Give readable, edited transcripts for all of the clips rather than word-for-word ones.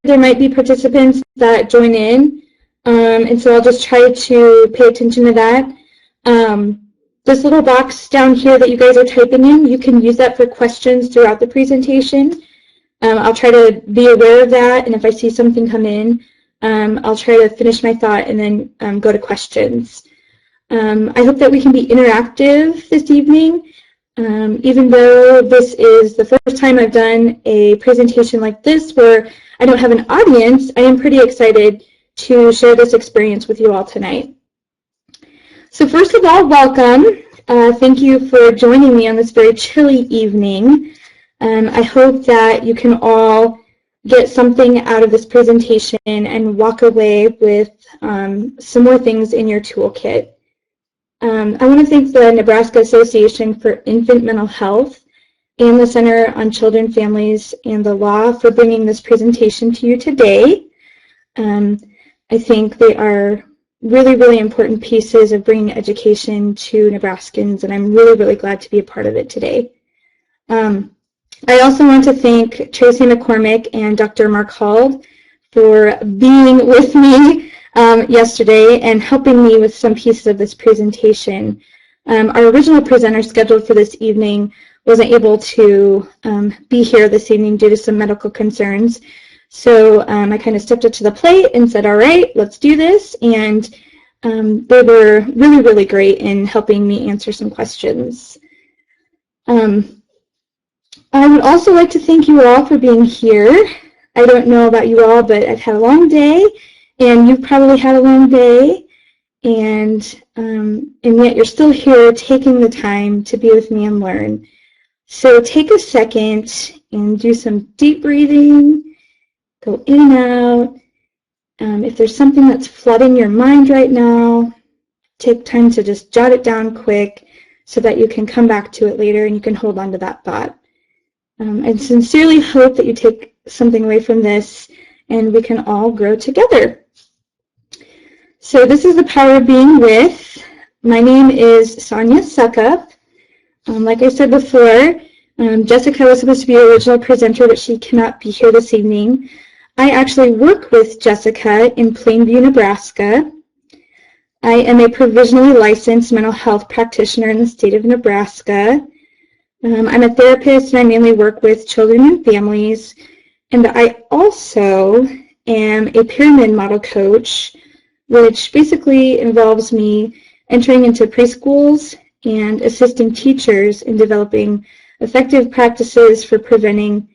there might be participants that join in, and so I'll just try to pay attention to that. This little box down here that you guys are typing in, you can use that for questions throughout the presentation. I'll try to be aware of that, and if I see something come in, I'll try to finish my thought and then go to questions. I hope that we can be interactive this evening. Even though this is the first time I've done a presentation like this where I don't have an audience, I am pretty excited to share this experience with you all tonight. So first of all, welcome. Thank you for joining me on this very chilly evening. I hope that you can all get something out of this presentation and walk away with some more things in your toolkit. I want to thank the Nebraska Association for Infant Mental Health and the Center on Children, Families, and the Law for bringing this presentation to you today. I think they are really, really important pieces of bringing education to Nebraskans, and I'm really, really glad to be a part of it today. I also want to thank Tracy McCormick and Dr. Mark Hald for being with me yesterday and helping me with some pieces of this presentation. Our original presenter scheduled for this evening wasn't able to be here this evening due to some medical concerns. So I kind of stepped up to the plate and said, all right, let's do this. And they were really, really great in helping me answer some questions. I would also like to thank you all for being here. I don't know about you all, but I've had a long day, and you've probably had a long day, and yet you're still here taking the time to be with me and learn. So take a second and do some deep breathing. Go in and out. If there's something that's flooding your mind right now, take time to just jot it down quick so that you can come back to it later and you can hold on to that thought. I sincerely hope that you take something away from this and we can all grow together. So this is the power of being with. My name is Sonia Suckup. Like I said before, Jessica was supposed to be our original presenter, but she cannot be here this evening. I actually work with Jessica in Plainview, Nebraska. I am a provisionally licensed mental health practitioner in the state of Nebraska. I'm a therapist and I mainly work with children and families. And I also am a pyramid model coach, which basically involves me entering into preschools and assisting teachers in developing effective practices for preventing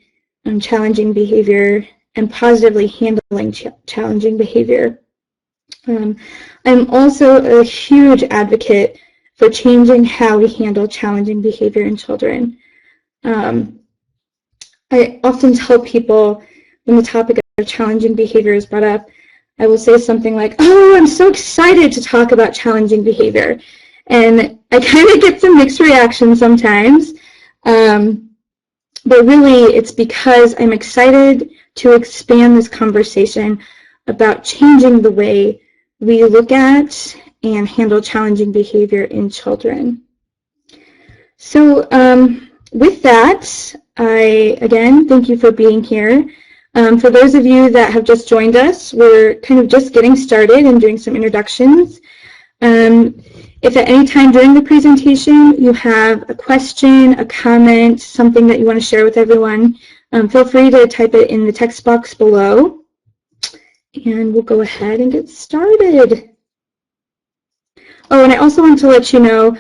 challenging behavior and positively handling challenging behavior. I'm also a huge advocate for changing how we handle challenging behavior in children. I often tell people when the topic of challenging behavior is brought up, I will say something like, oh, I'm so excited to talk about challenging behavior. And I kind of get some mixed reactions sometimes. But really, it's because I'm excited to expand this conversation about changing the way we look at and handle challenging behavior in children. So with that, again, thank you for being here. For those of you that have just joined us, we're kind of just getting started and doing some introductions. If at any time during the presentation you have a question, a comment, something that you want to share with everyone, feel free to type it in the text box below. And we'll go ahead and get started. Oh, and I also want to let you know,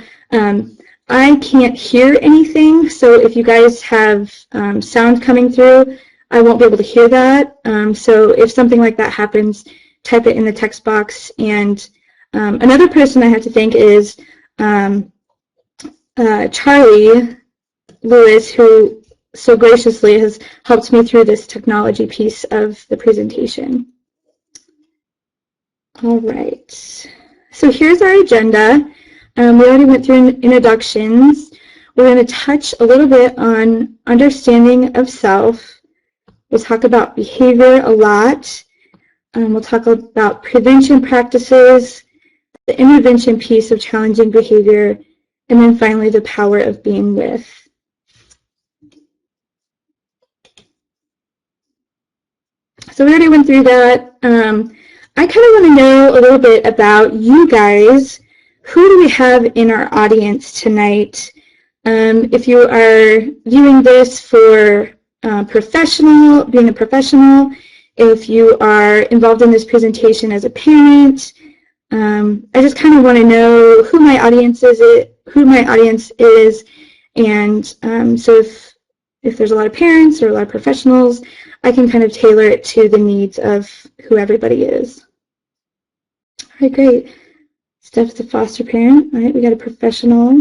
I can't hear anything, so if you guys have sound coming through, I won't be able to hear that. So if something like that happens, type it in the text box. And another person I have to thank is Charlie Lewis, who so graciously has helped me through this technology piece of the presentation. All right, so here's our agenda. We already went through introductions. We're going to touch a little bit on understanding of self. We'll talk about behavior a lot. We'll talk about prevention practices, the intervention piece of challenging behavior, and then finally the power of being with. So we already went through that. I kind of want to know a little bit about you guys. Who do we have in our audience tonight? If you are viewing this for being a professional, if you are involved in this presentation as a parent, I just kind of want to know who my audience is, and so if there's a lot of parents or a lot of professionals, I can kind of tailor it to the needs of who everybody is. All right, great. Steph's a foster parent. All right, we got a professional.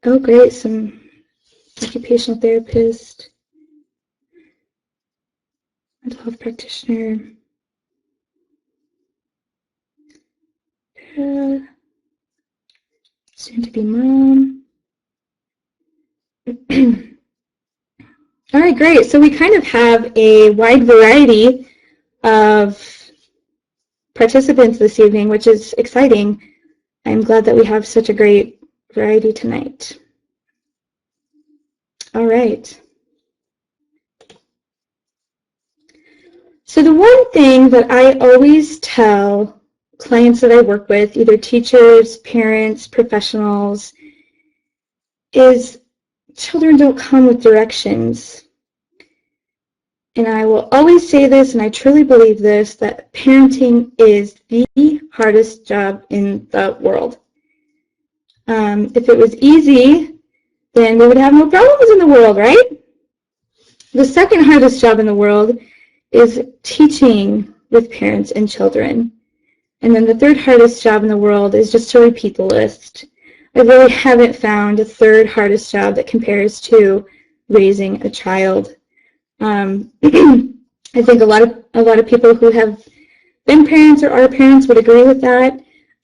Oh, great, some occupational therapist, mental health practitioner, soon-to-be mom. All right, great. So we kind of have a wide variety of participants this evening, which is exciting. I'm glad that we have such a great variety tonight. All right. So the one thing that I always tell clients that I work with, either teachers, parents, professionals, is children don't come with directions. And I will always say this, and I truly believe this, that parenting is the hardest job in the world. If it was easy, then we would have no problems in the world, right? The second hardest job in the world is teaching with parents and children. And then the third hardest job in the world is just to repeat the list. I really haven't found a third hardest job that compares to raising a child. I think a lot of people who have been parents or are parents would agree with that.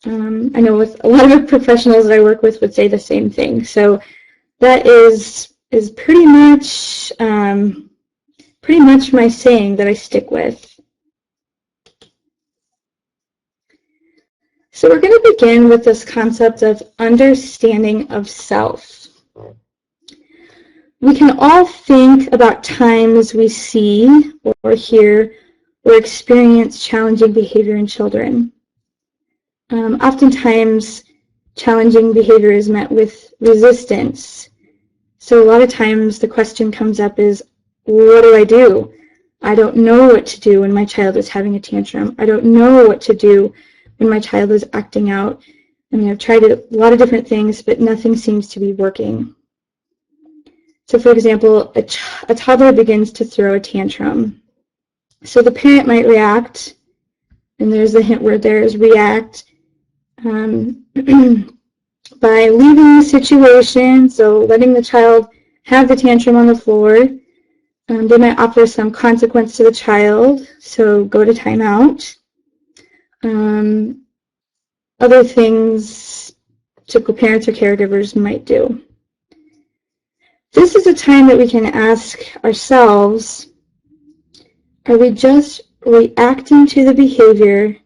I know with a lot of professionals that I work with would say the same thing. So that is pretty much my saying that I stick with. So we're going to begin with this concept of understanding of self. We can all think about times we see or hear or experience challenging behavior in children. Oftentimes, challenging behavior is met with resistance. So a lot of times the question comes up is, what do I do? I don't know what to do when my child is having a tantrum. I don't know what to do when my child is acting out. I mean, I've tried a lot of different things, but nothing seems to be working. So for example, a toddler begins to throw a tantrum. So the parent might react, and there's the hint word there is react, by leaving the situation, so letting the child have the tantrum on the floor. They might offer some consequence to the child, so go to timeout. Other things typical parents or caregivers might do. This is a time that we can ask ourselves, are we just reacting to the behavior,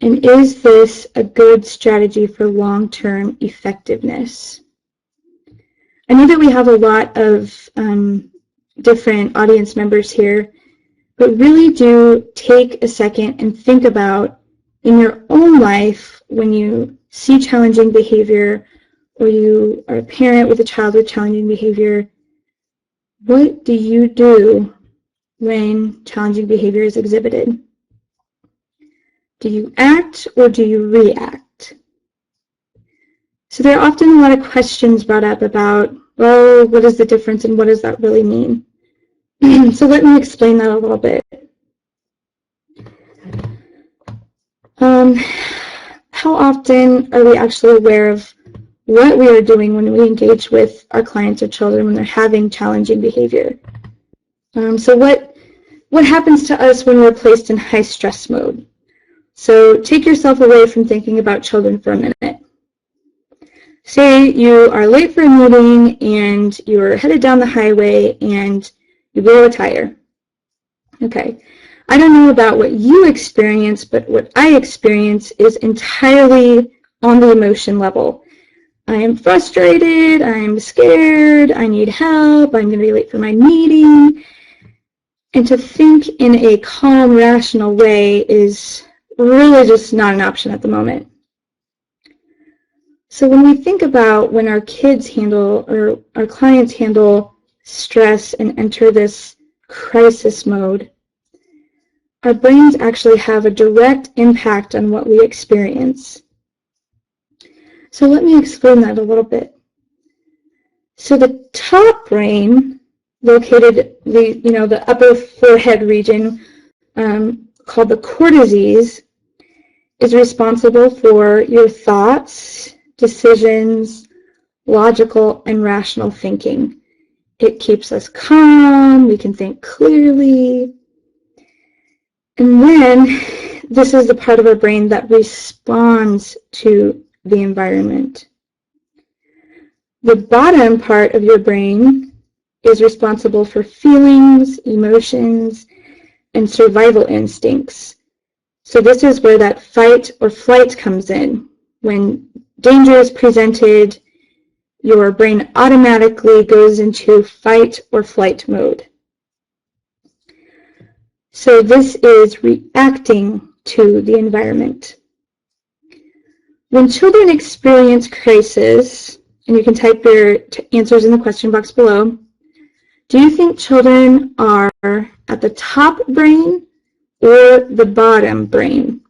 and is this a good strategy for long-term effectiveness? I know that we have a lot of different audience members here, but really do take a second and think about in your own life when you see challenging behavior or you are a parent with a child with challenging behavior, what do you do when challenging behavior is exhibited? Do you act or do you react? So there are often a lot of questions brought up about, well, what is the difference and what does that really mean? So let me explain that a little bit. How often are we actually aware of what we are doing when we engage with our clients or children when they're having challenging behavior? So what happens to us when we're placed in high stress mode? So take yourself away from thinking about children for a minute. Say you are late for a meeting and you're headed down the highway and you blow a tire. Okay. I don't know about what you experience, but what I experience is entirely on the emotion level. I am frustrated, I'm scared, I need help, I'm going to be late for my meeting. And to think in a calm, rational way is really just not an option at the moment. So when we think about when our kids handle or our clients handle stress and enter this crisis mode, our brains actually have a direct impact on what we experience. So let me explain that a little bit. So the top brain, located the upper forehead region, called the cortices, is responsible for your thoughts, decisions, logical and rational thinking. It keeps us calm, we can think clearly. And then this is the part of our brain that responds to the environment. The bottom part of your brain is responsible for feelings, emotions, and survival instincts. So this is where that fight or flight comes in. When danger is presented, your brain automatically goes into fight or flight mode. So this is reacting to the environment. When children experience crisis, and you can type your answers in the question box below, do you think children are at the top brain or the bottom brain?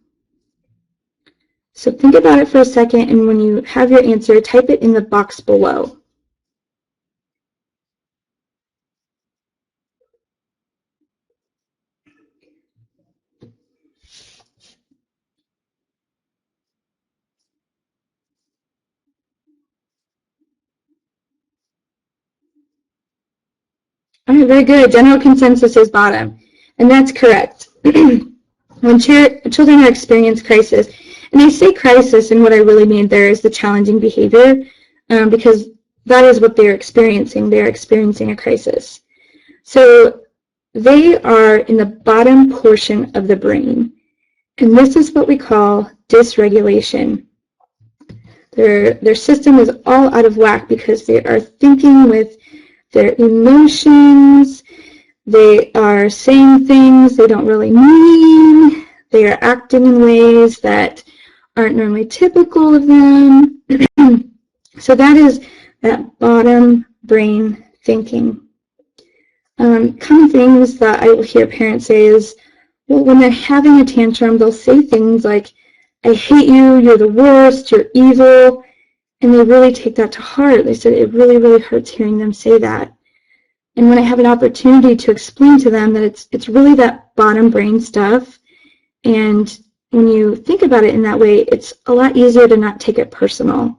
So think about it for a second, and when you have your answer, type it in the box below. All right, very good. General consensus is bottom, and that's correct. When children experience crisis, and I say crisis, and what I really mean there is the challenging behavior, because that is what they're experiencing. They're experiencing a crisis. So they are in the bottom portion of the brain, and this is what we call dysregulation. Their system is all out of whack because they are thinking with their emotions. They are saying things they don't really mean. They are acting in ways that aren't normally typical of them. So that is that bottom brain thinking. Common things that I will hear parents say is, well, when they're having a tantrum, they'll say things like, I hate you, you're the worst, you're evil, and they really take that to heart. They said it really, really hurts hearing them say that. And when I have an opportunity to explain to them that it's really that bottom brain stuff, and when you think about it in that way, it's a lot easier to not take it personal,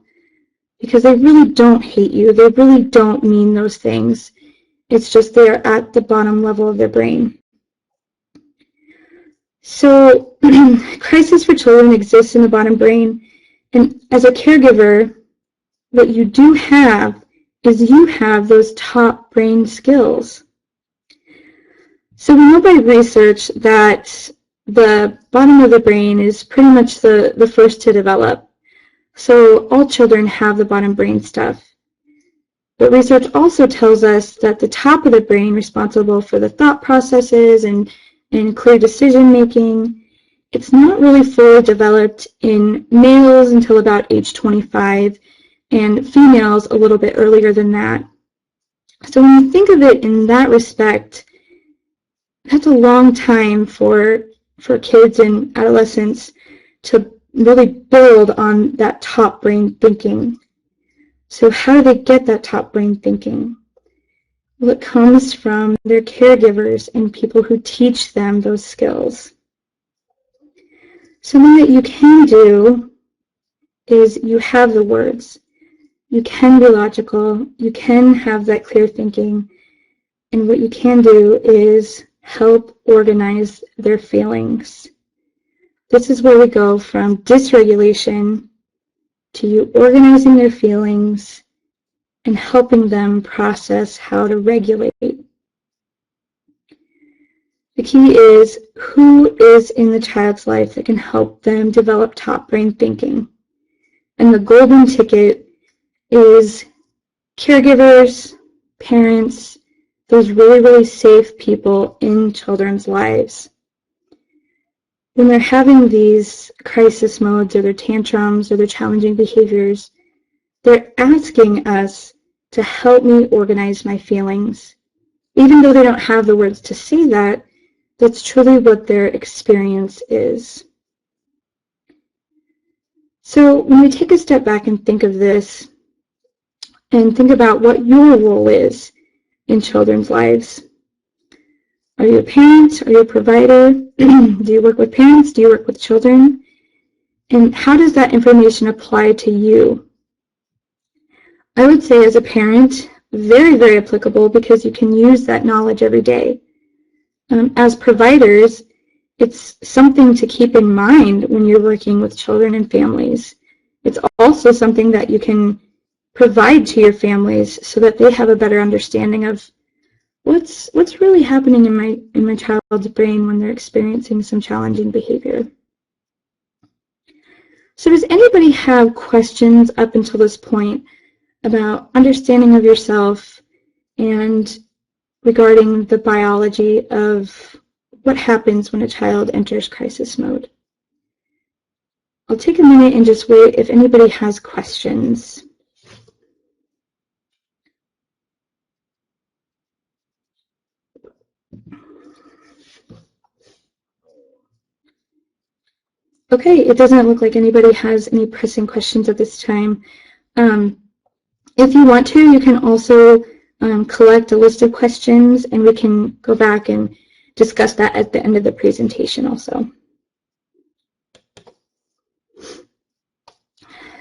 because they really don't hate you. They really don't mean those things. It's just they're at the bottom level of their brain. So crisis for children exists in the bottom brain, and as a caregiver, what you do have is you have those top brain skills. So we know by research that the bottom of the brain is pretty much the first to develop. So all children have the bottom brain stuff. But research also tells us that the top of the brain, responsible for the thought processes and clear decision making, it's not really fully developed in males until about age 25, and females a little bit earlier than that. So when you think of it in that respect, that's a long time for kids and adolescents to really build on that top brain thinking. So how do they get that top brain thinking? Well, it comes from their caregivers and people who teach them those skills. Something that you can do is you have the words. You can be logical. You can have that clear thinking. And what you can do is help organize their feelings. This is where we go from dysregulation to you organizing their feelings and helping them process how to regulate. The key is who is in the child's life that can help them develop top brain thinking. And the golden ticket is caregivers, parents, those really, really safe people in children's lives. When they're having these crisis modes or their tantrums or their challenging behaviors, they're asking us to help me organize my feelings. Even though they don't have the words to say that, that's truly what their experience is. So when we take a step back and think of this, and think about what your role is in children's lives. Are you a parent? Are you a provider? Do you work with parents? Do you work with children? And how does that information apply to you? I would say as a parent, very, very applicable because you can use that knowledge every day. As providers, it's something to keep in mind when you're working with children and families. It's also something that you can provide to your families so that they have a better understanding of what's really happening in my child's brain when they're experiencing some challenging behavior. So does anybody have questions up until this point about understanding of yourself and regarding the biology of what happens when a child enters crisis mode? I'll take a minute and just wait if anybody has questions. Okay, it doesn't look like anybody has any pressing questions at this time. If you want to, you can also collect a list of questions and we can go back and discuss that at the end of the presentation also.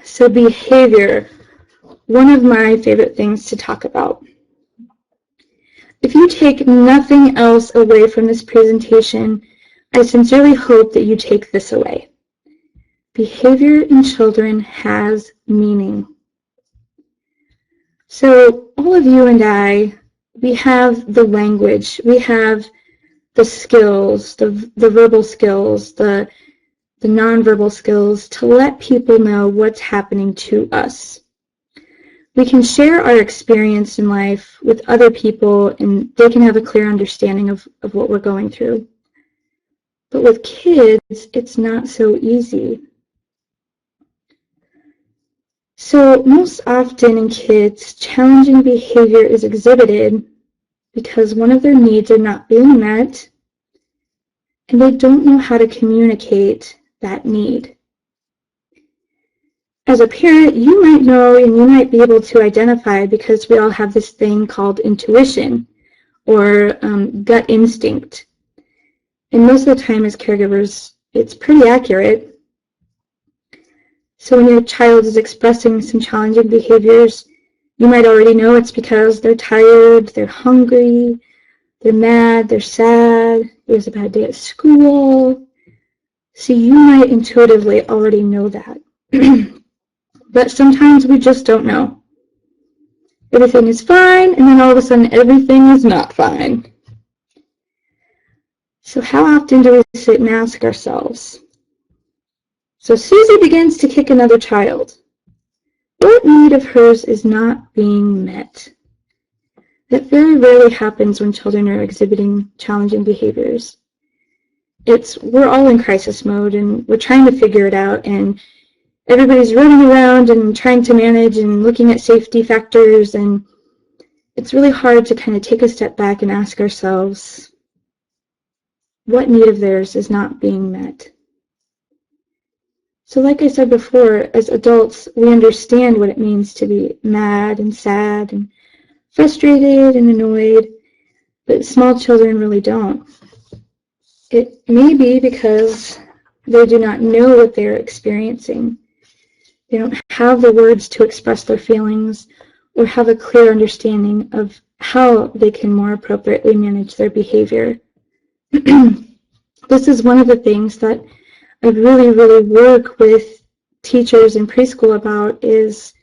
So behavior, one of my favorite things to talk about. If you take nothing else away from this presentation, I sincerely hope that you take this away. Behavior in children has meaning. So all of you and I, we have the language, we have the skills, the verbal skills, the nonverbal skills to let people know what's happening to us. We can share our experience in life with other people and they can have a clear understanding of what we're going through. But with kids, it's not so easy. So most often in kids, challenging behavior is exhibited because one of their needs are not being met and they don't know how to communicate that need. As a parent, you might know and you might be able to identify because we all have this thing called intuition or gut instinct. And most of the time as caregivers, it's pretty accurate. So when your child is expressing some challenging behaviors, you might already know it's because they're tired, they're hungry, they're mad, they're sad, it was a bad day at school. So you might intuitively already know that. But sometimes we just don't know. Everything is fine, and then all of a sudden everything is not fine. So how often do we sit and ask ourselves? So Susie begins to kick another child. What need of hers is not being met? That very rarely happens when children are exhibiting challenging behaviors. We're all in crisis mode and we're trying to figure it out and everybody's running around and trying to manage and looking at safety factors, and it's really hard to kind of take a step back and ask ourselves, what need of theirs is not being met? So like I said before, as adults, we understand what it means to be mad and sad and frustrated and annoyed, but small children really don't. It may be because they do not know what they're experiencing. They don't have the words to express their feelings or have a clear understanding of how they can more appropriately manage their behavior. This is one of the things that I really work with teachers in preschool about, is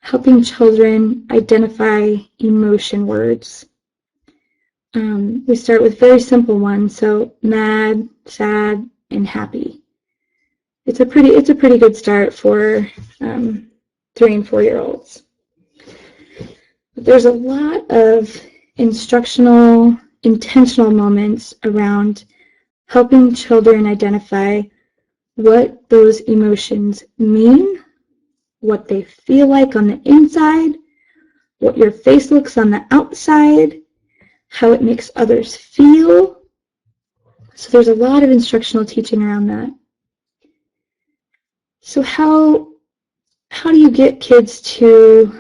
helping children identify emotion words. We start with very simple ones, so mad, sad, and happy. It's a pretty good start for 3 and 4-year-olds. But there's a lot of instructional, intentional moments around helping children identify what those emotions mean, what they feel like on the inside, what your face looks on the outside, how it makes others feel. So there's a lot of instructional teaching around that. So how do you get kids to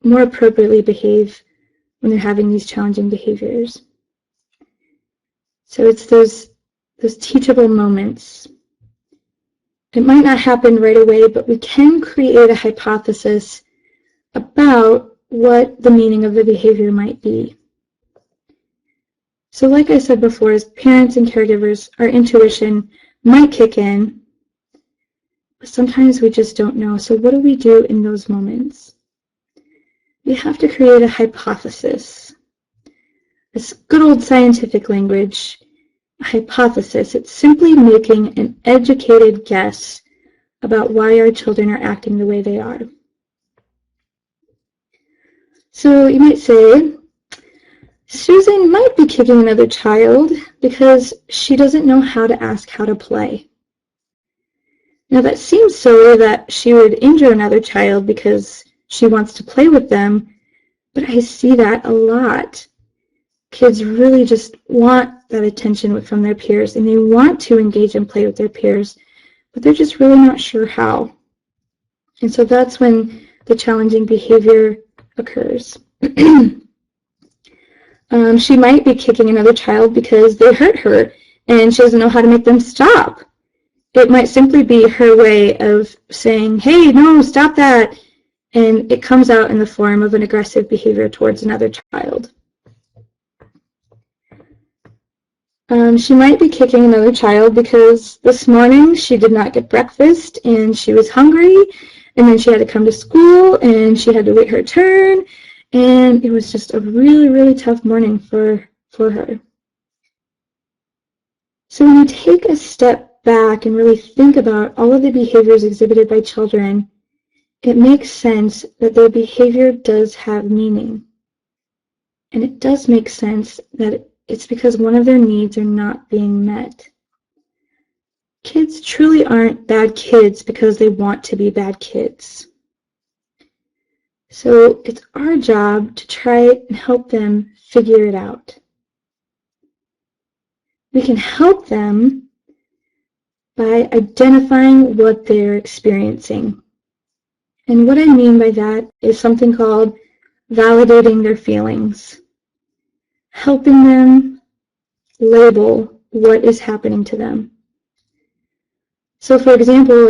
more appropriately behave when they're having these challenging behaviors? So it's those teachable moments. It might not happen right away, but we can create a hypothesis about what the meaning of the behavior might be. So like I said before, as parents and caregivers, our intuition might kick in, but sometimes we just don't know. So what do we do in those moments? We have to create a hypothesis. It's good old scientific language. A hypothesis. It's simply making an educated guess about why our children are acting the way they are. So you might say, Susan might be kicking another child because she doesn't know how to ask how to play. Now that seems silly that she would injure another child because she wants to play with them, but I see that a lot. Kids really just want that attention from their peers, and they want to engage and play with their peers, but they're just really not sure how. And so that's when the challenging behavior occurs. She might be kicking another child because they hurt her, and she doesn't know how to make them stop. It might simply be her way of saying, hey, no, stop that, and it comes out in the form of an aggressive behavior towards another child. She might be kicking another child because this morning she did not get breakfast and she was hungry, and then she had to come to school and she had to wait her turn, and it was just a really, really tough morning for her. So when you take a step back and really think about all of the behaviors exhibited by children, it makes sense that their behavior does have meaning. And it does make sense that it's because one of their needs are not being met. Kids truly aren't bad kids because they want to be bad kids. So it's our job to try and help them figure it out. We can help them by identifying what they're experiencing. And what I mean by that is something called validating their feelings, helping them label what is happening to them. So for example,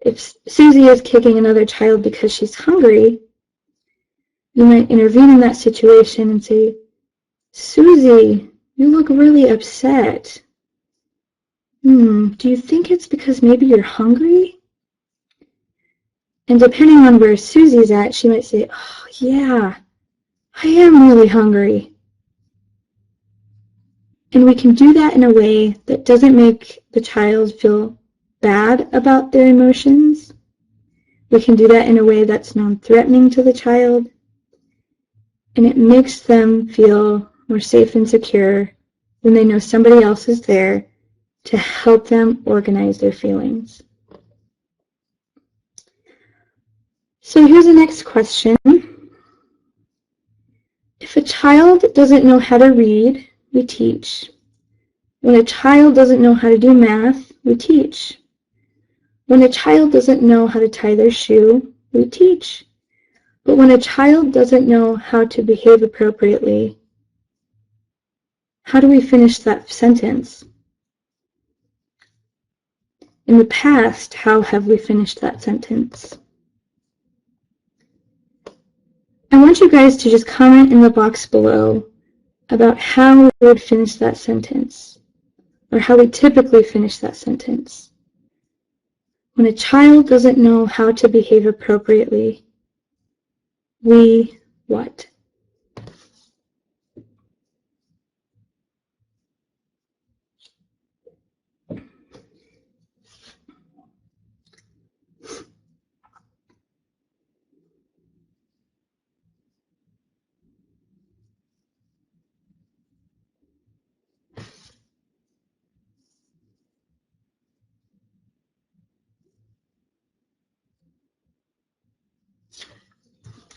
if Susie is kicking another child because she's hungry, you might intervene in that situation and say, Susie, you look really upset. Do you think it's because maybe you're hungry? And depending on where Susie's at, she might say, oh yeah, I am really hungry. And we can do that in a way that doesn't make the child feel bad about their emotions. We can do that in a way that's non-threatening to the child. And it makes them feel more safe and secure when they know somebody else is there to help them organize their feelings. So here's the next question. If a child doesn't know how to read, we teach. When a child doesn't know how to do math, we teach. When a child doesn't know how to tie their shoe, we teach. But when a child doesn't know how to behave appropriately, how do we finish that sentence? In the past, how have we finished that sentence? I want you guys to just comment in the box below about how we would finish that sentence, or how we typically finish that sentence. When a child doesn't know how to behave appropriately, we what?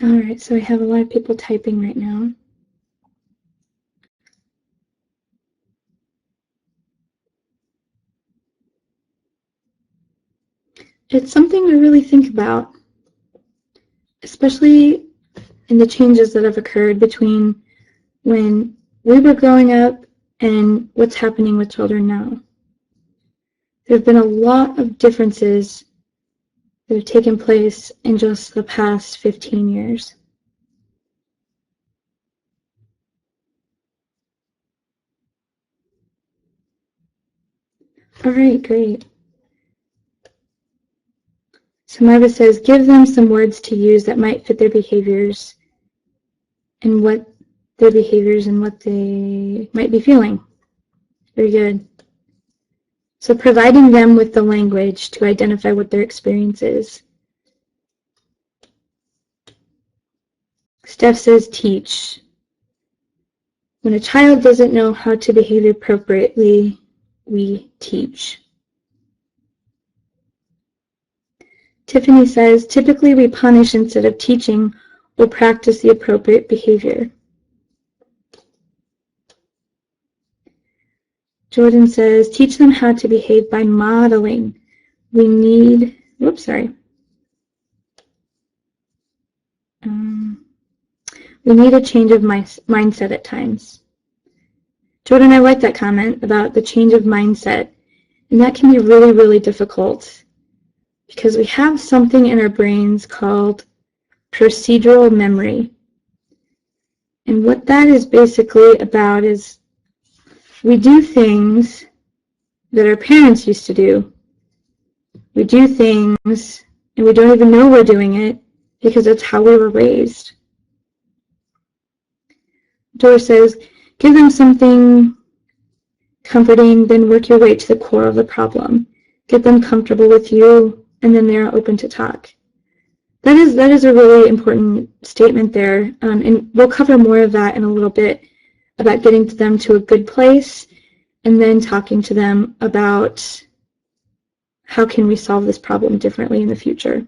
All right, so I have a lot of people typing right now. It's something to really think about, especially in the changes that have occurred between when we were growing up and what's happening with children now. There have been a lot of differences that have taken place in just the past 15 years. All right, great. So Marva says, give them some words to use that might fit their behaviors and what they might be feeling. Very good. So providing them with the language to identify what their experience is. Steph says, teach. When a child doesn't know how to behave appropriately, we teach. Tiffany says, typically we punish instead of teaching or practice the appropriate behavior. Jordan says, teach them how to behave by modeling. We need, we need a change of mindset at times. Jordan, I like that comment about the change of mindset. And that can be really, really difficult because we have something in our brains called procedural memory. And what that is basically about is we do things that our parents used to do. We do things and we don't even know we're doing it because it's how we were raised. Dora says, give them something comforting, then work your way to the core of the problem. Get them comfortable with you, and then they're open to talk. That is a really important statement there, and we'll cover more of that in a little bit about getting them to a good place, and then talking to them about how can we solve this problem differently in the future.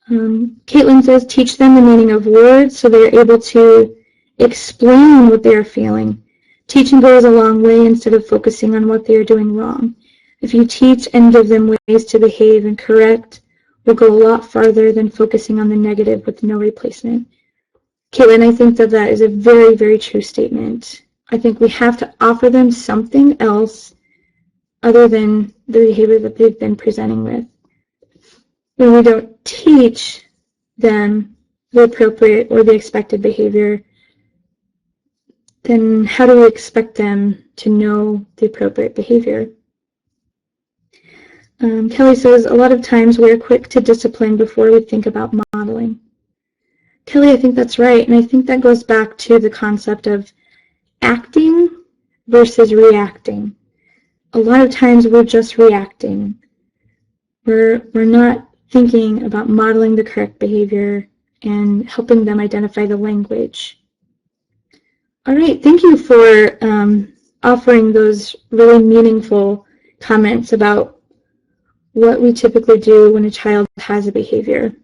Caitlin says, teach them the meaning of words so they're able to explain what they are feeling. Teaching goes a long way instead of focusing on what they are doing wrong. If you teach and give them ways to behave and correct, will go a lot farther than focusing on the negative with no replacement. Caitlin, I think that is a very, very true statement. I think we have to offer them something else other than the behavior that they've been presenting with. When we don't teach them the appropriate or the expected behavior, then how do we expect them to know the appropriate behavior? Kelly says, a lot of times we're quick to discipline before we think about modeling. Kelly, I think that's right, and I think that goes back to the concept of acting versus reacting. A lot of times we're just reacting. We're not thinking about modeling the correct behavior and helping them identify the language. All right, thank you for offering those really meaningful comments about what we typically do when a child has a behavior.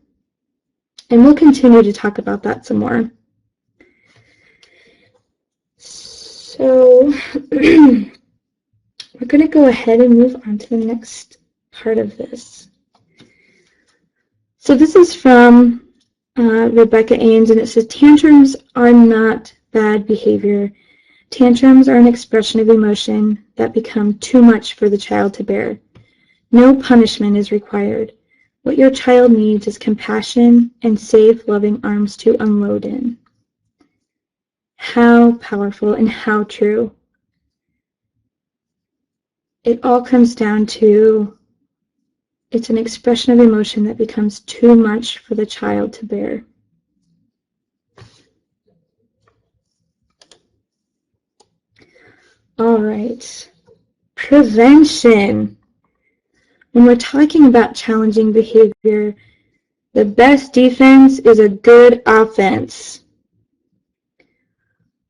And we'll continue to talk about that some more. So we're going to go ahead and move on to the next part of this. So this is from Rebecca Ames, and it says, tantrums are not bad behavior. Tantrums are an expression of emotion that become too much for the child to bear. No punishment is required. What your child needs is compassion and safe, loving arms to unload in. How powerful and how true. It all comes down to it's an expression of emotion that becomes too much for the child to bear. All right. Prevention. When we're talking about challenging behavior, the best defense is a good offense.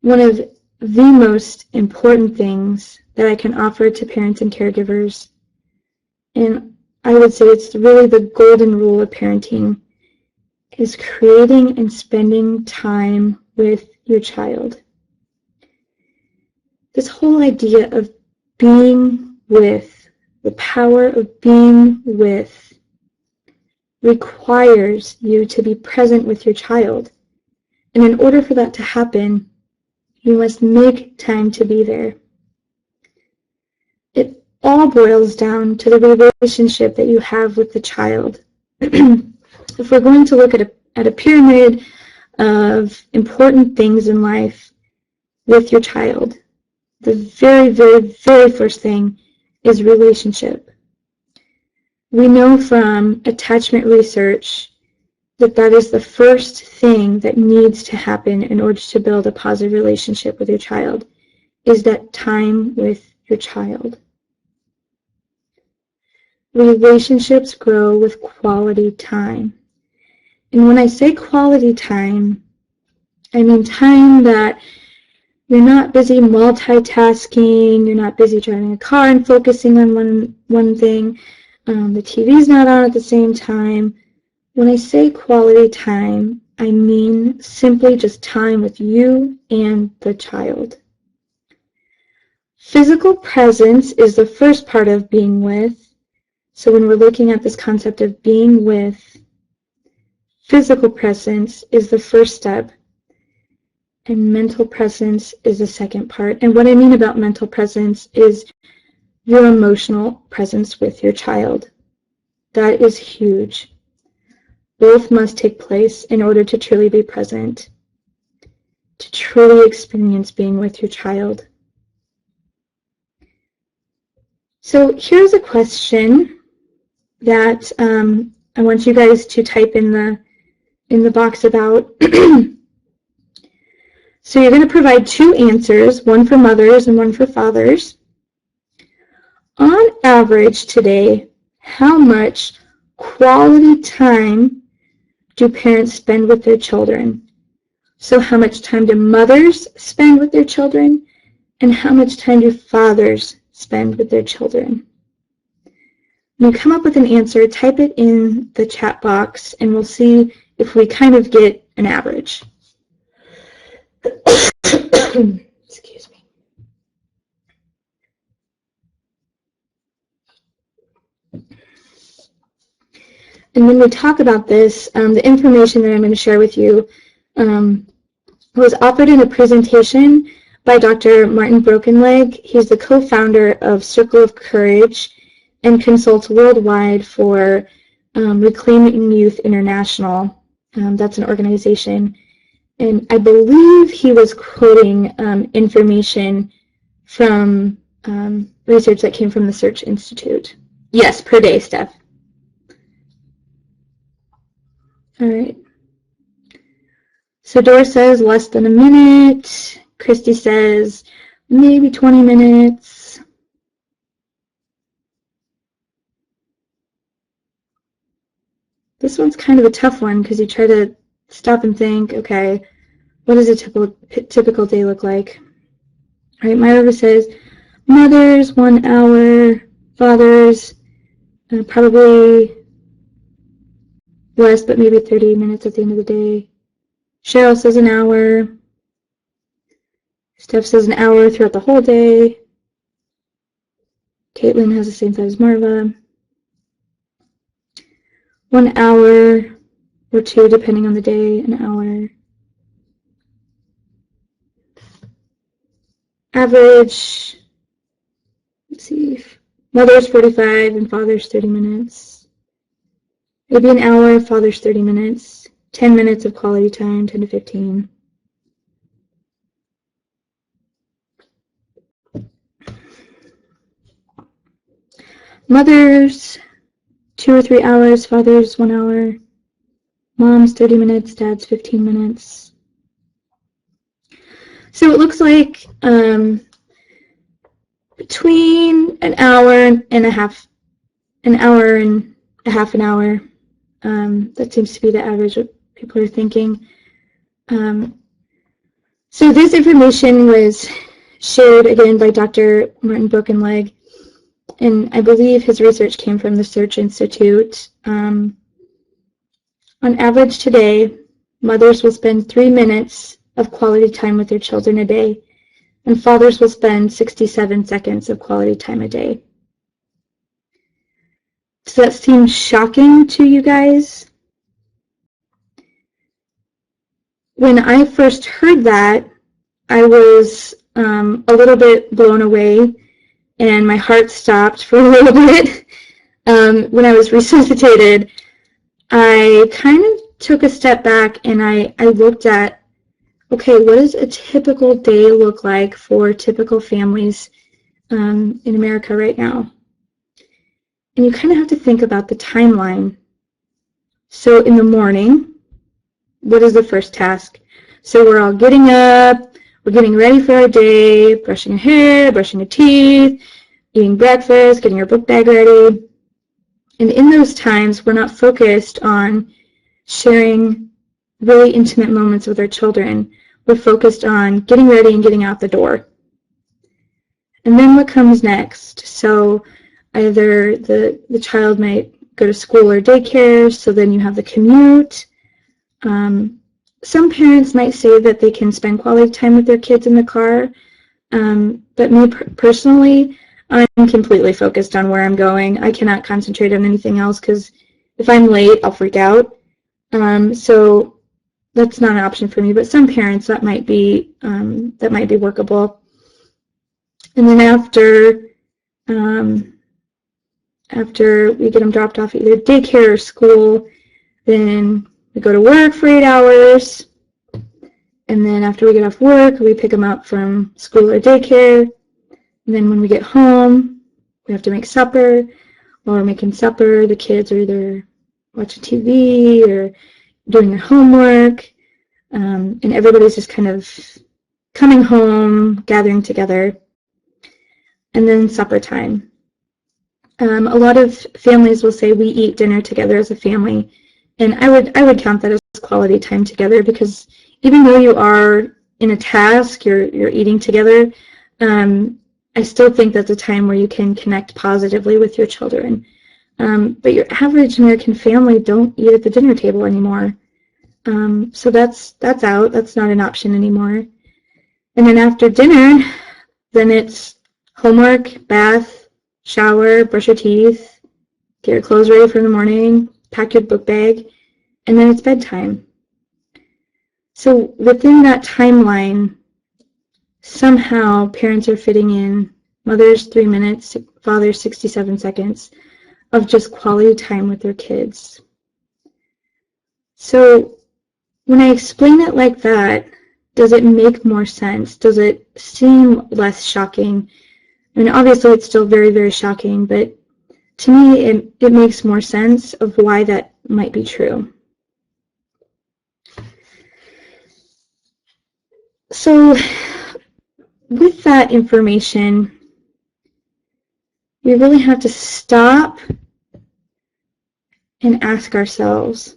One of the most important things that I can offer to parents and caregivers, and I would say it's really the golden rule of parenting, is creating and spending time with your child. This whole idea of being with, the power of being with, requires you to be present with your child. And in order for that to happen, you must make time to be there. It all boils down to the relationship that you have with the child. If we're going to look at a pyramid of important things in life with your child, the very, very, very first thing is relationship. We know from attachment research that that is the first thing that needs to happen in order to build a positive relationship with your child, is that time with your child. Relationships grow with quality time. And when I say quality time, I mean time that you're not busy multitasking, you're not busy driving a car and focusing on one thing, the TV's not on at the same time. When I say quality time, I mean simply just time with you and the child. Physical presence is the first part of being with. So when we're looking at this concept of being with, physical presence is the first step, and mental presence is the second part. And what I mean about mental presence is your emotional presence with your child. That is huge. Both must take place in order to truly be present, to truly experience being with your child. So here's a question that I want you guys to type in the box about. So you're going to provide two answers, one for mothers and one for fathers. On average today, how much quality time do parents spend with their children? So how much time do mothers spend with their children, and how much time do fathers spend with their children? When you come up with an answer, type it in the chat box, and we'll see if we kind of get an average. Excuse me. And when we talk about this, the information that I'm going to share with you was offered in a presentation by Dr. Martin Brokenleg. He's the co-founder of Circle of Courage and consults worldwide for Reclaiming Youth International. That's an organization. And I believe he was quoting information from research that came from the Search Institute. Yes, per day, Steph. All right. So Dora says less than a minute. Christy says maybe 20 minutes. This one's kind of a tough one because you try to stop and think, okay, what does a typical day look like? All right, Myra says mothers, 1 hour, fathers, probably less, but maybe 30 minutes at the end of the day. Cheryl says an hour. Steph says an hour throughout the whole day. Caitlin has the same thought as Marva. 1 hour or two, depending on the day, an hour. Average, let's see, mother's 45 and father's 30 minutes. Maybe an hour, father's 30 minutes. 10 minutes of quality time, 10 to 15. Mothers, 2 or 3 hours, fathers, 1 hour. Mom's 30 minutes, dad's 15 minutes. So it looks like between an hour and a half, an hour and a half an hour. That seems to be the average what people are thinking. So this information was shared again by Dr. Martin Brokenleg, and I believe his research came from the Search Institute. On average today, mothers will spend 3 minutes of quality time with their children a day, and fathers will spend 67 seconds of quality time a day. Does that seem shocking to you guys? When I first heard that, I was a little bit blown away, and my heart stopped for a little bit. When I was resuscitated, I kind of took a step back and I looked at, okay, what does a typical day look like for typical families in America right now? And you kind of have to think about the timeline. So in the morning, what is the first task? So we're all getting up, we're getting ready for our day, brushing our hair, brushing our teeth, eating breakfast, getting our book bag ready. And in those times, we're not focused on sharing really intimate moments with our children. We're focused on getting ready and getting out the door. And then what comes next? So either the child might go to school or daycare, so then you have the commute. Some parents might say that they can spend quality time with their kids in the car, but me personally, I'm completely focused on where I'm going. I cannot concentrate on anything else because if I'm late, I'll freak out. So that's not an option for me, but some parents that might be workable. And then after we get them dropped off at either daycare or school, then we go to work for 8 hours. And then after we get off work, we pick them up from school or daycare. And then when we get home, we have to make supper. While we're making supper, the kids are either watching TV or doing their homework. And everybody's just kind of coming home, gathering together. And then supper time. A lot of families will say we eat dinner together as a family. And I would count that as quality time together, because even though you are in a task, you're eating together, I still think that's a time where you can connect positively with your children. But your average American family don't eat at the dinner table anymore. So that's out. That's not an option anymore. And then after dinner, then it's homework, bath, shower, brush your teeth, get your clothes ready for the morning, pack your book bag, and then it's bedtime. So within that timeline, somehow parents are fitting in mothers 3 minutes, fathers 67 seconds of just quality time with their kids. So when I explain it like that, does it make more sense? Does it seem less shocking? I mean, obviously it's still very, very shocking, but to me it makes more sense of why that might be true. So with that information, we really have to stop and ask ourselves,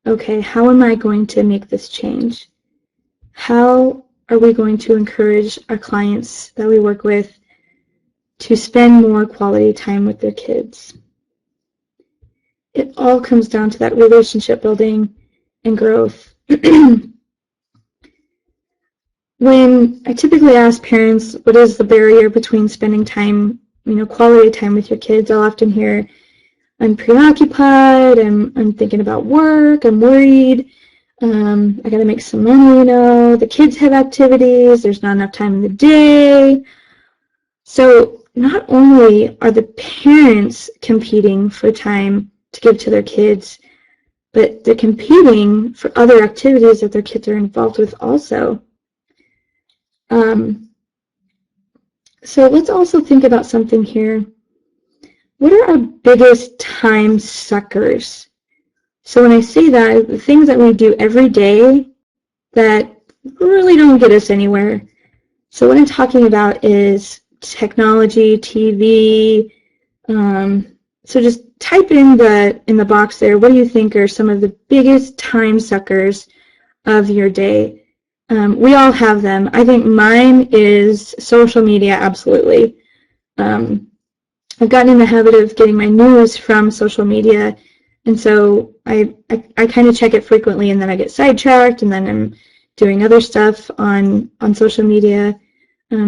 okay, how am I going to make this change? How are we going to encourage our clients that we work with to spend more quality time with their kids? It all comes down to that relationship building and growth. When I typically ask parents, what is the barrier between spending time, quality time with your kids, I'll often hear, I'm preoccupied, I'm thinking about work, I'm worried, I gotta make some money, the kids have activities, there's not enough time in the day. So not only are the parents competing for time to give to their kids, but they're competing for other activities that their kids are involved with also. So let's also think about something here. What are our biggest time suckers? So when I say that, the things that we do every day that really don't get us anywhere. So what I'm talking about is technology, TV. So just type in the box there, what do you think are some of the biggest time suckers of your day? We all have them. I think mine is social media, absolutely. I've gotten in the habit of getting my news from social media, And so I kind of check it frequently, and then I get sidetracked, and then I'm doing other stuff on social media.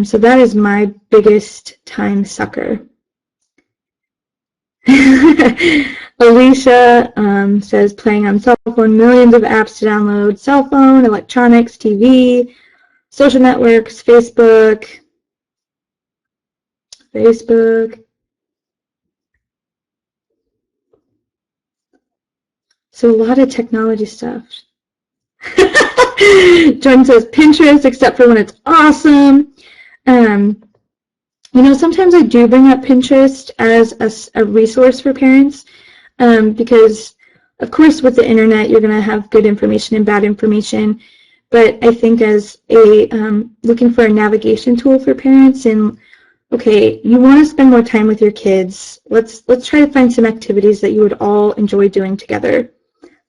So that is my biggest time sucker. Alicia says playing on cell phone, millions of apps to download, cell phone, electronics, TV, social networks, Facebook. So a lot of technology stuff. Jordan says Pinterest, except for when it's awesome. You know, sometimes I do bring up Pinterest as a resource for parents because, of course, with the internet, you're going to have good information and bad information. But I think as a looking for a navigation tool for parents, and okay, you want to spend more time with your kids. Let's try to find some activities that you would all enjoy doing together.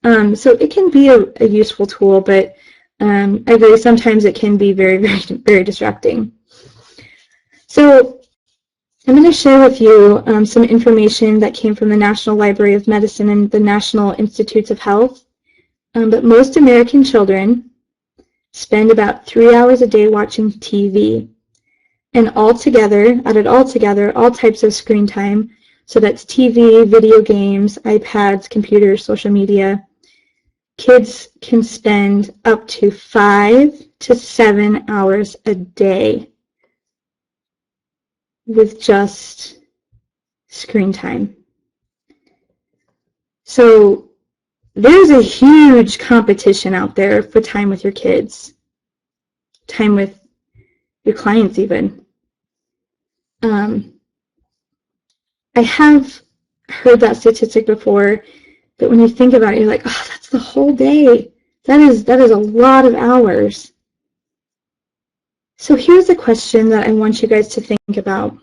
So it can be a useful tool, but I agree sometimes it can be very, very, very distracting. So I'm going to share with you some information that came from the National Library of Medicine and the National Institutes of Health. But most American children spend about 3 hours a day watching TV. And added all together, all types of screen time, so that's TV, video games, iPads, computers, social media, kids can spend up to 5 to 7 hours a day with just screen time. So there's a huge competition out there for time with your kids, time with your clients even. I have heard that statistic before, but when you think about it, you're like, oh, that's the whole day. That is a lot of hours. So here's a question that I want you guys to think about.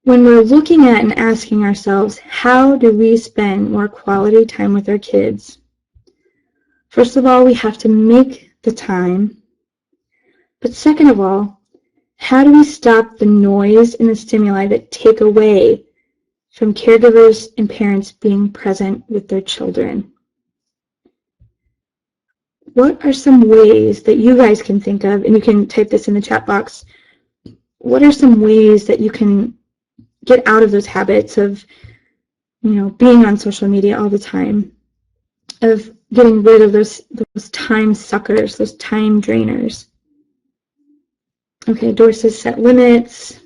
When we're looking at and asking ourselves, how do we spend more quality time with our kids? First of all, we have to make the time. But second of all, how do we stop the noise and the stimuli that take away from caregivers and parents being present with their children? What are some ways that you guys can think of, and you can type this in the chat box, what are some ways that you can get out of those habits of, you know, being on social media all the time, of getting rid of those time suckers, those time drainers? Okay, Doris says set limits.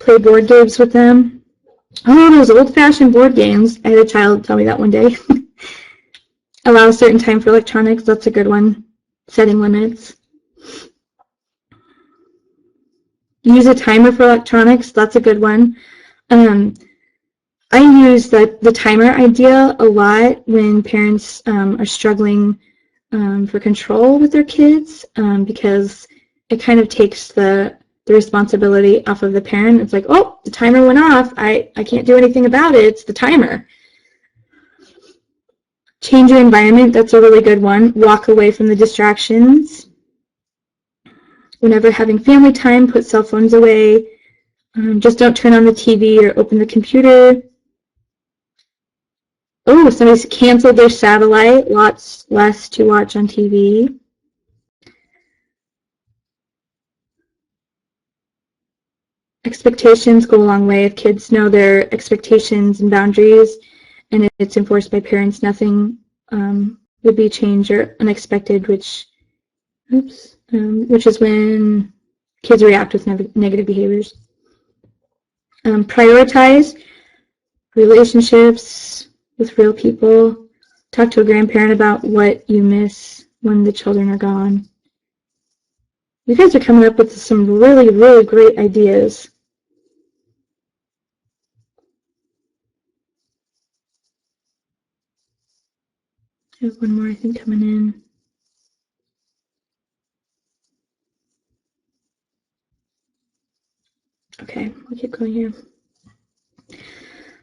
Play board games with them. Oh, those old-fashioned board games. I had a child tell me that one day. Allow a certain time for electronics. That's a good one. Setting limits. Use a timer for electronics. That's a good one. I use the timer idea a lot when parents are struggling for control with their kids because it kind of takes the responsibility off of the parent. It's like, oh, the timer went off. I can't do anything about it. It's the timer. Change your environment. That's a really good one. Walk away from the distractions. Whenever having family time, put cell phones away. Just don't turn on the TV or open the computer. Oh, somebody's canceled their satellite. Lots less to watch on TV. Expectations go a long way. If kids know their expectations and boundaries and it's enforced by parents, nothing would be changed or unexpected, which is when kids react with negative behaviors. Prioritize relationships with real people. Talk to a grandparent about what you miss when the children are gone. You guys are coming up with some really, really great ideas. I have one more, I think, coming in. Okay, we'll keep going here.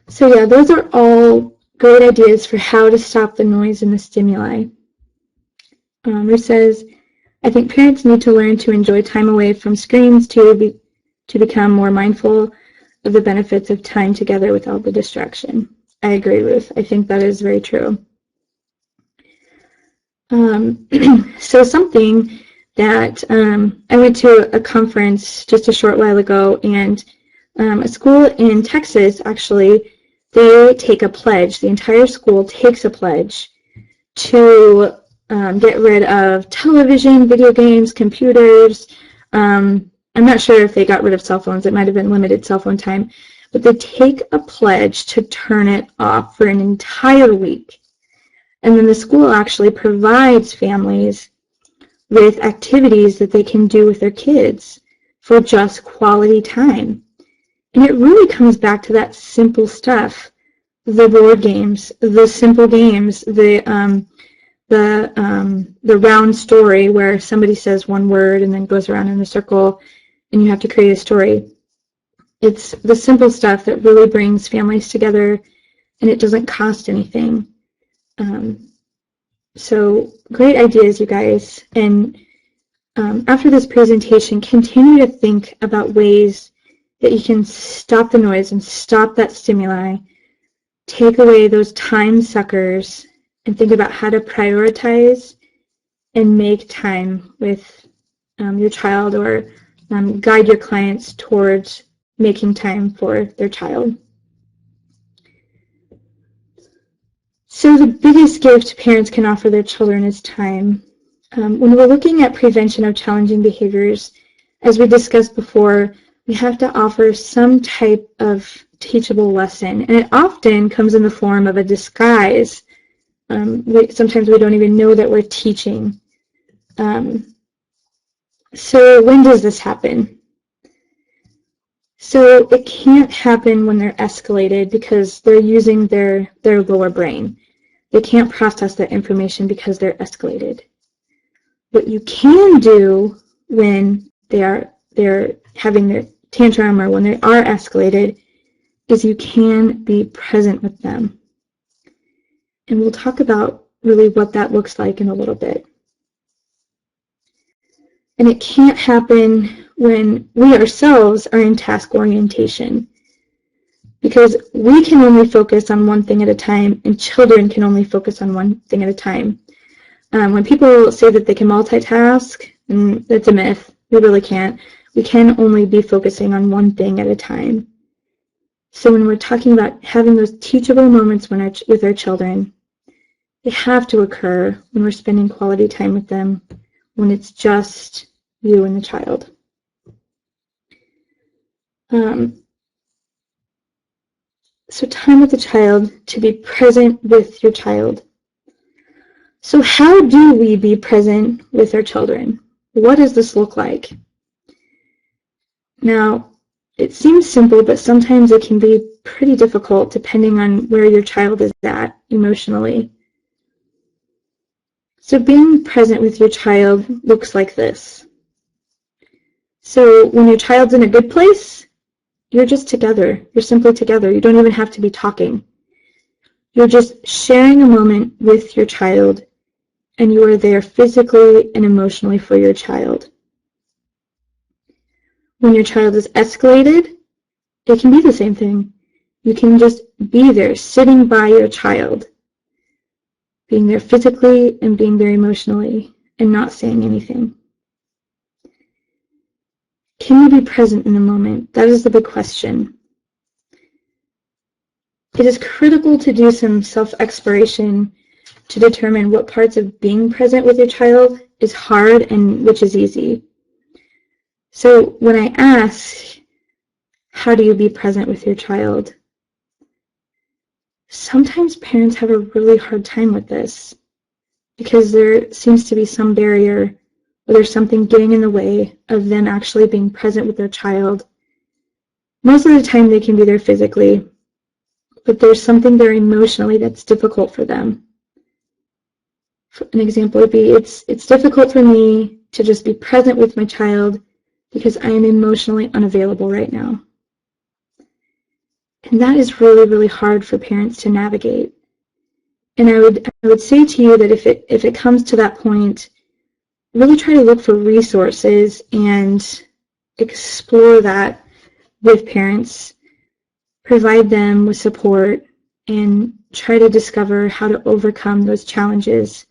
So yeah, those are all great ideas for how to stop the noise and the stimuli. Ruth says, I think parents need to learn to enjoy time away from screens too, to become more mindful of the benefits of time together without the distraction. I agree, Ruth. I think that is very true. So something that I went to a conference just a short while ago, and a school in Texas, actually, they take a pledge. The entire school takes a pledge to get rid of television, video games, computers. I'm not sure if they got rid of cell phones. It might have been limited cell phone time. But they take a pledge to turn it off for an entire week. And then the school actually provides families with activities that they can do with their kids for just quality time. And it really comes back to that simple stuff, the board games, the simple games, the round story where somebody says one word and then goes around in a circle and you have to create a story. It's the simple stuff that really brings families together, and it doesn't cost anything. So great ideas, you guys. And after this presentation, continue to think about ways that you can stop the noise and stop that stimuli, take away those time suckers, and think about how to prioritize and make time with your child, or guide your clients towards making time for their child. So the biggest gift parents can offer their children is time. When we're looking at prevention of challenging behaviors, as we discussed before, we have to offer some type of teachable lesson, and it often comes in the form of a disguise. Sometimes we don't even know that we're teaching. So when does this happen? So it can't happen when they're escalated because they're using their lower brain. They can't process that information because they're escalated. What you can do when they're having their tantrum or when they are escalated is you can be present with them. And we'll talk about really what that looks like in a little bit. And it can't happen when we ourselves are in task orientation, because we can only focus on one thing at a time and children can only focus on one thing at a time. When people say that they can multitask, and that's a myth, we really can't. We can only be focusing on one thing at a time. So when we're talking about having those teachable moments with our children, they have to occur when we're spending quality time with them, when it's just you and the child. So time with the child, to be present with your child. So how do we be present with our children? What does this look like? Now, it seems simple, but sometimes it can be pretty difficult depending on where your child is at emotionally. So being present with your child looks like this. So when your child's in a good place, you're just together. You're simply together. You don't even have to be talking. You're just sharing a moment with your child, and you are there physically and emotionally for your child. When your child is escalated, it can be the same thing. You can just be there, sitting by your child, being there physically and being there emotionally, and not saying anything. Can you be present in the moment? That is the big question. It is critical to do some self-exploration to determine what parts of being present with your child is hard and which is easy. So when I ask, how do you be present with your child? Sometimes parents have a really hard time with this because there seems to be some barrier, or there's something getting in the way of them actually being present with their child. Most of the time they can be there physically, but there's something there emotionally that's difficult for them. An example would be, it's difficult for me to just be present with my child because I am emotionally unavailable right now. And that is really, really hard for parents to navigate. And I would say to you that if it comes to that point, really try to look for resources and explore that with parents, provide them with support, and try to discover how to overcome those challenges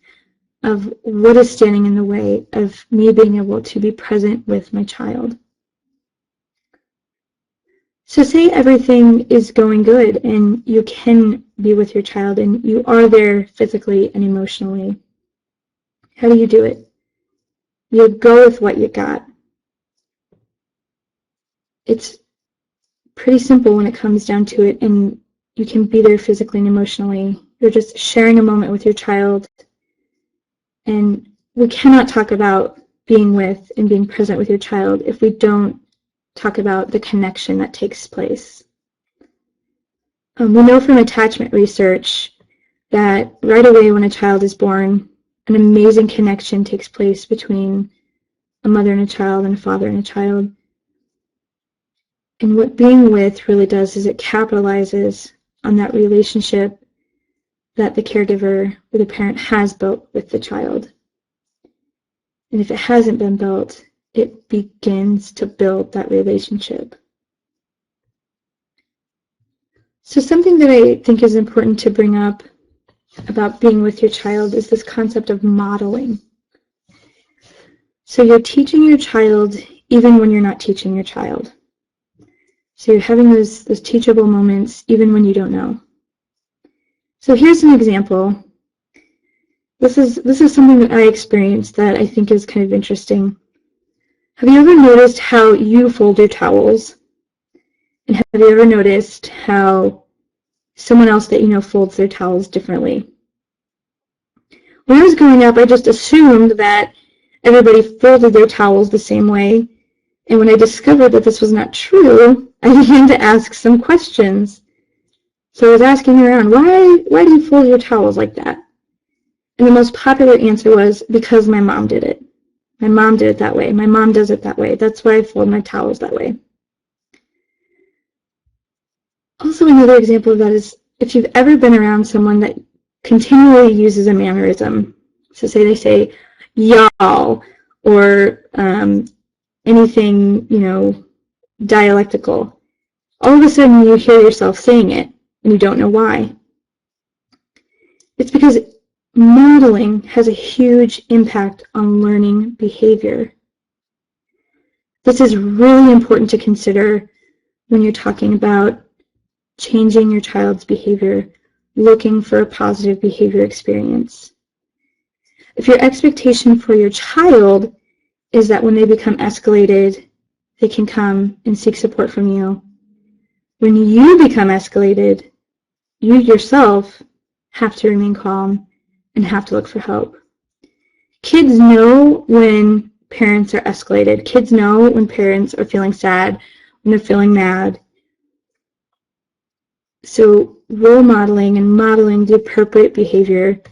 of what is standing in the way of me being able to be present with my child. So say everything is going good and you can be with your child and you are there physically and emotionally. How do you do it? You go with what you got. It's pretty simple when it comes down to it, and you can be there physically and emotionally. You're just sharing a moment with your child, and we cannot talk about being with and being present with your child if we don't talk about the connection that takes place. We know from attachment research that right away when a child is born, an amazing connection takes place between a mother and a child and a father and a child. And what being with really does is it capitalizes on that relationship that the caregiver or the parent has built with the child. And if it hasn't been built, it begins to build that relationship. So something that I think is important to bring up about being with your child is this concept of modeling. So you're teaching your child even when you're not teaching your child. So you're having those teachable moments even when you don't know. So here's an example. This is something that I experienced that I think is kind of interesting. Have you ever noticed how you fold your towels? And have you ever noticed how someone else that you know folds their towels differently? When I was growing up, I just assumed that everybody folded their towels the same way. And when I discovered that this was not true, I began to ask some questions. So I was asking around, why do you fold your towels like that? And the most popular answer was, because my mom did it. My mom did it that way. My mom does it that way. That's why I fold my towels that way. Also, another example of that is if you've ever been around someone that continually uses a mannerism. So say they say, y'all, or anything, dialectical. All of a sudden you hear yourself saying it and you don't know why. It's because modeling has a huge impact on learning behavior. This is really important to consider when you're talking about changing your child's behavior, looking for a positive behavior experience. If your expectation for your child is that when they become escalated, they can come and seek support from you, when you become escalated, you yourself have to remain calm and have to look for help. Kids know when parents are escalated. Kids know when parents are feeling sad, when they're feeling mad. So role modeling and modeling the appropriate behavior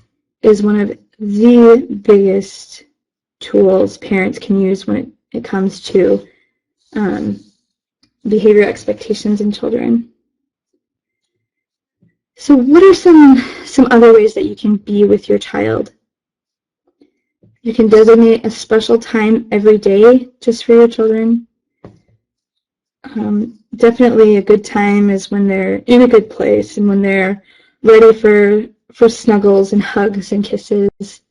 is one of the biggest tools parents can use when it comes to behavior expectations in children. So what are some other ways that you can be with your child? You can designate a special time every day just for your children. Definitely a good time is when they're in a good place and when they're ready for snuggles and hugs and kisses.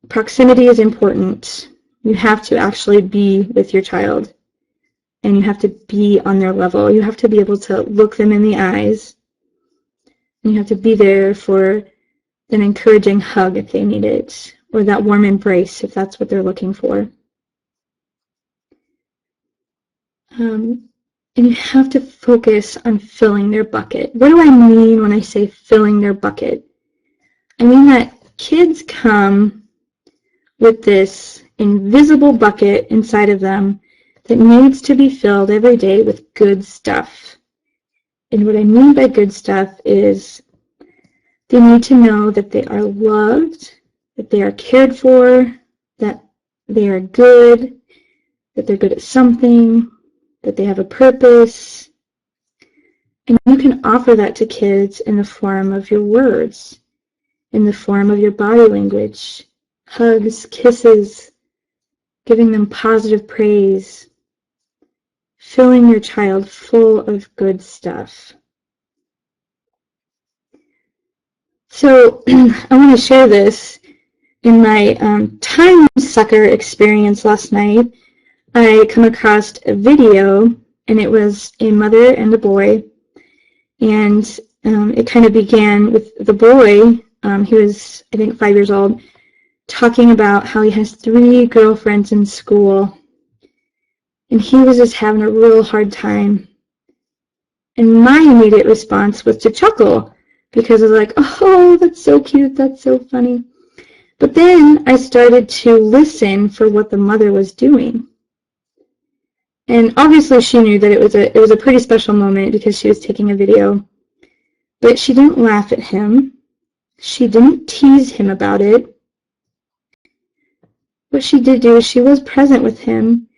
Proximity is important. You have to actually be with your child, and you have to be on their level. You have to be able to look them in the eyes, and you have to be there for an encouraging hug if they need it, or that warm embrace if that's what they're looking for. And you have to focus on filling their bucket. What do I mean when I say filling their bucket? I mean that kids come with this invisible bucket inside of them that needs to be filled every day with good stuff. And what I mean by good stuff is they need to know that they are loved, that they are cared for, that they are good, that they're good at something, that they have a purpose. And you can offer that to kids in the form of your words, in the form of your body language, hugs, kisses, giving them positive praise, filling your child full of good stuff. So I want to share this. In my time sucker experience last night, I come across a video, and it was a mother and a boy, and it kind of began with the boy, he was, I think, 5 years old, talking about how he has 3 girlfriends in school, and he was just having a real hard time. And my immediate response was to chuckle, because I was like, oh, that's so cute, that's so funny. But then I started to listen for what the mother was doing. And obviously she knew that it was a pretty special moment because she was taking a video. But she didn't laugh at him. She didn't tease him about it. What she did do is she was present with him,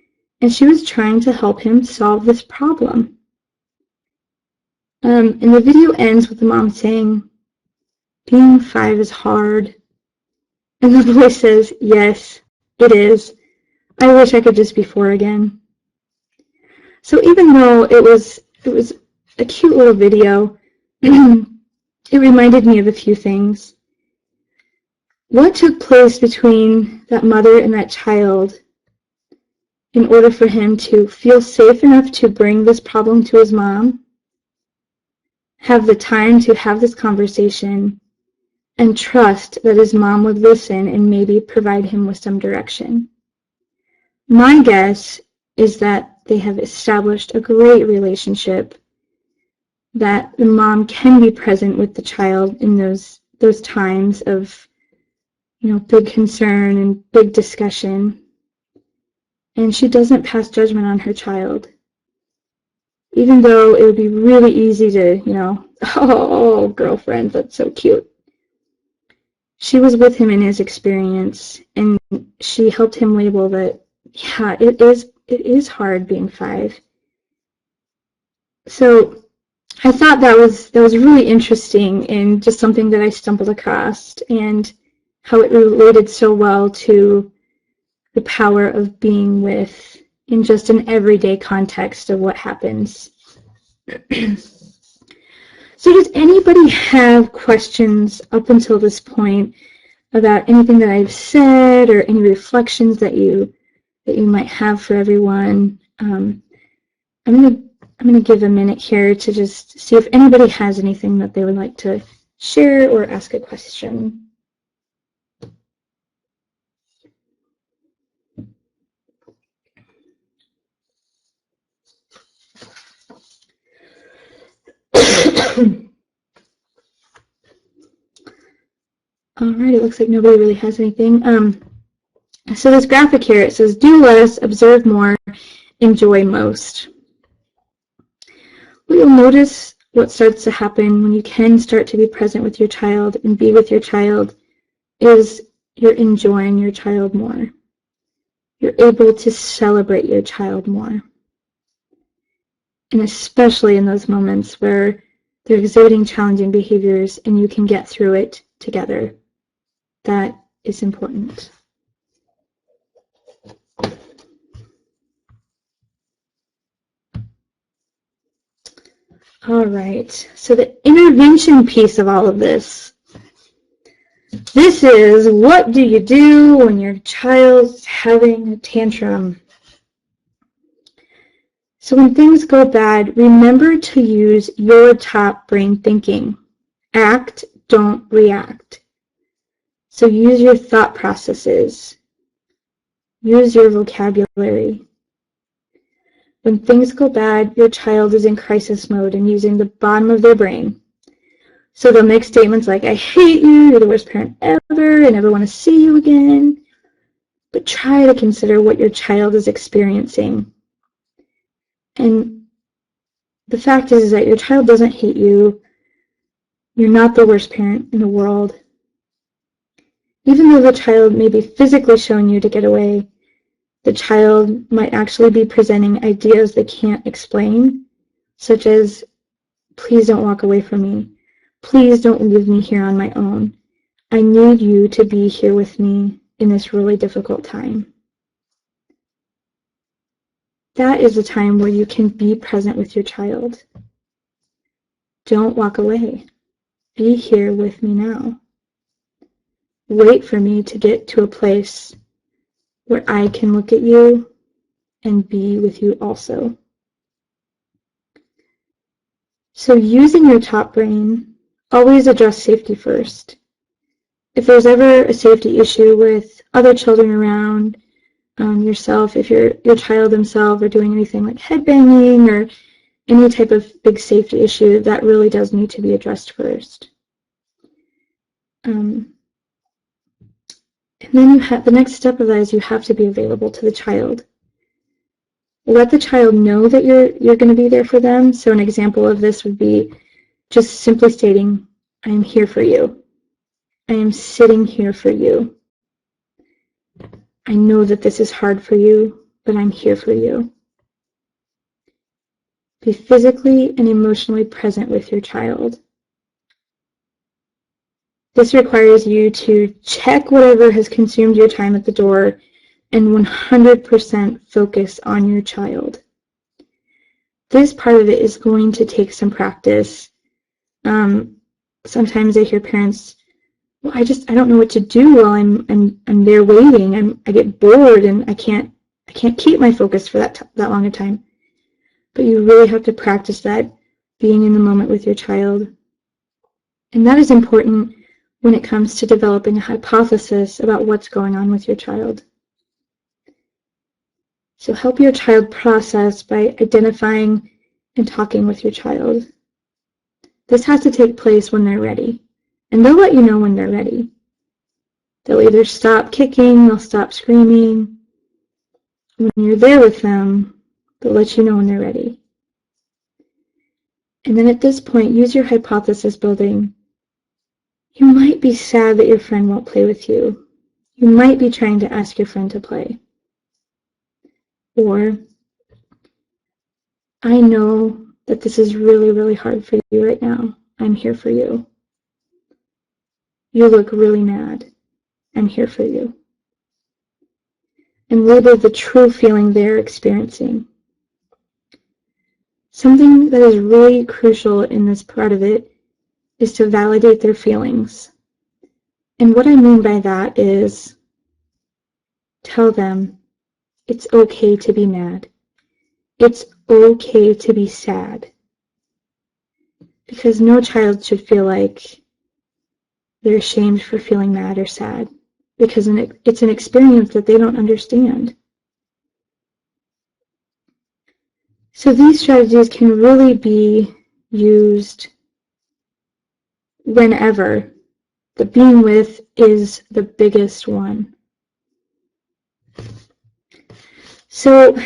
and she was trying to help him solve this problem. And the video ends with the mom saying, "Being 5 is hard." And the boy says, "Yes, it is. I wish I could just be 4 again." So even though it was a cute little video, it reminded me of a few things. What took place between that mother and that child in order for him to feel safe enough to bring this problem to his mom, have the time to have this conversation, and trust that his mom would listen and maybe provide him with some direction? My guess is that they have established a great relationship, that the mom can be present with the child in those times of, big concern and big discussion. And she doesn't pass judgment on her child. Even though it would be really easy to, oh, girlfriend, that's so cute. She was with him in his experience, and she helped him label that, yeah, it is hard being 5. So I thought that was really interesting, and just something that I stumbled across, and how it related so well to the power of being with in just an everyday context of what happens. So does anybody have questions up until this point about anything that I've said, or any reflections that you might have for everyone? I'm gonna give a minute here to just see if anybody has anything that they would like to share or ask a question. All right, it looks like nobody really has anything. So this graphic here, it says, do less, observe more, enjoy most. Well, you'll notice what starts to happen when you can start to be present with your child and be with your child is you're enjoying your child more. You're able to celebrate your child more. And especially in those moments where they're exhibiting challenging behaviors and you can get through it together. That is important. All right, so the intervention piece of all of this. This is, what do you do when your child's having a tantrum? So when things go bad, remember to use your top brain thinking. Act, don't react. So use your thought processes. Use your vocabulary. When things go bad, your child is in crisis mode and using the bottom of their brain. So they'll make statements like, I hate you, you're the worst parent ever, I never want to see you again. But try to consider what your child is experiencing. And the fact is that your child doesn't hate you. You're not the worst parent in the world. Even though the child may be physically showing you to get away, the child might actually be presenting ideas they can't explain, such as, please don't walk away from me. Please don't leave me here on my own. I need you to be here with me in this really difficult time. that is a time where you can be present with your child. Don't walk away. Be here with me now. Wait for me to get to a place where I can look at you and be with you also. So using your top brain, always address safety first. If there's ever a safety issue with other children around, yourself, if your child themselves are doing anything like headbanging or any type of big safety issue, that really does need to be addressed first. And then the next step of that is you have to be available to the child. Let the child know that you're going to be there for them. So an example of this would be just simply stating, I am here for you. I am sitting here for you. I know that this is hard for you, but I'm here for you. Be physically and emotionally present with your child. This requires you to check whatever has consumed your time at the door and 100% focus on your child. This part of it is going to take some practice. Sometimes I hear parents, well, I don't know what to do while I'm there waiting. I get bored and I can't keep my focus for that long a time. But you really have to practice that, being in the moment with your child. And that is important when it comes to developing a hypothesis about what's going on with your child. So help your child process by identifying and talking with your child. This has to take place when they're ready. And they'll let you know when they're ready. They'll either stop kicking, they'll stop screaming. When you're there with them, they'll let you know when they're ready. And then at this point, use your hypothesis building. You might be sad that your friend won't play with you. You might be trying to ask your friend to play. Or, I know that this is really, really hard for you right now. I'm here for you. You look really mad. I'm here for you. And label the true feeling they're experiencing. Something that is really crucial in this part of it is to validate their feelings. And what I mean by that is tell them it's okay to be mad. It's okay to be sad. Because no child should feel like they're ashamed for feeling mad or sad. Because it's an experience that they don't understand. So these strategies can really be used whenever. The being with is the biggest one. So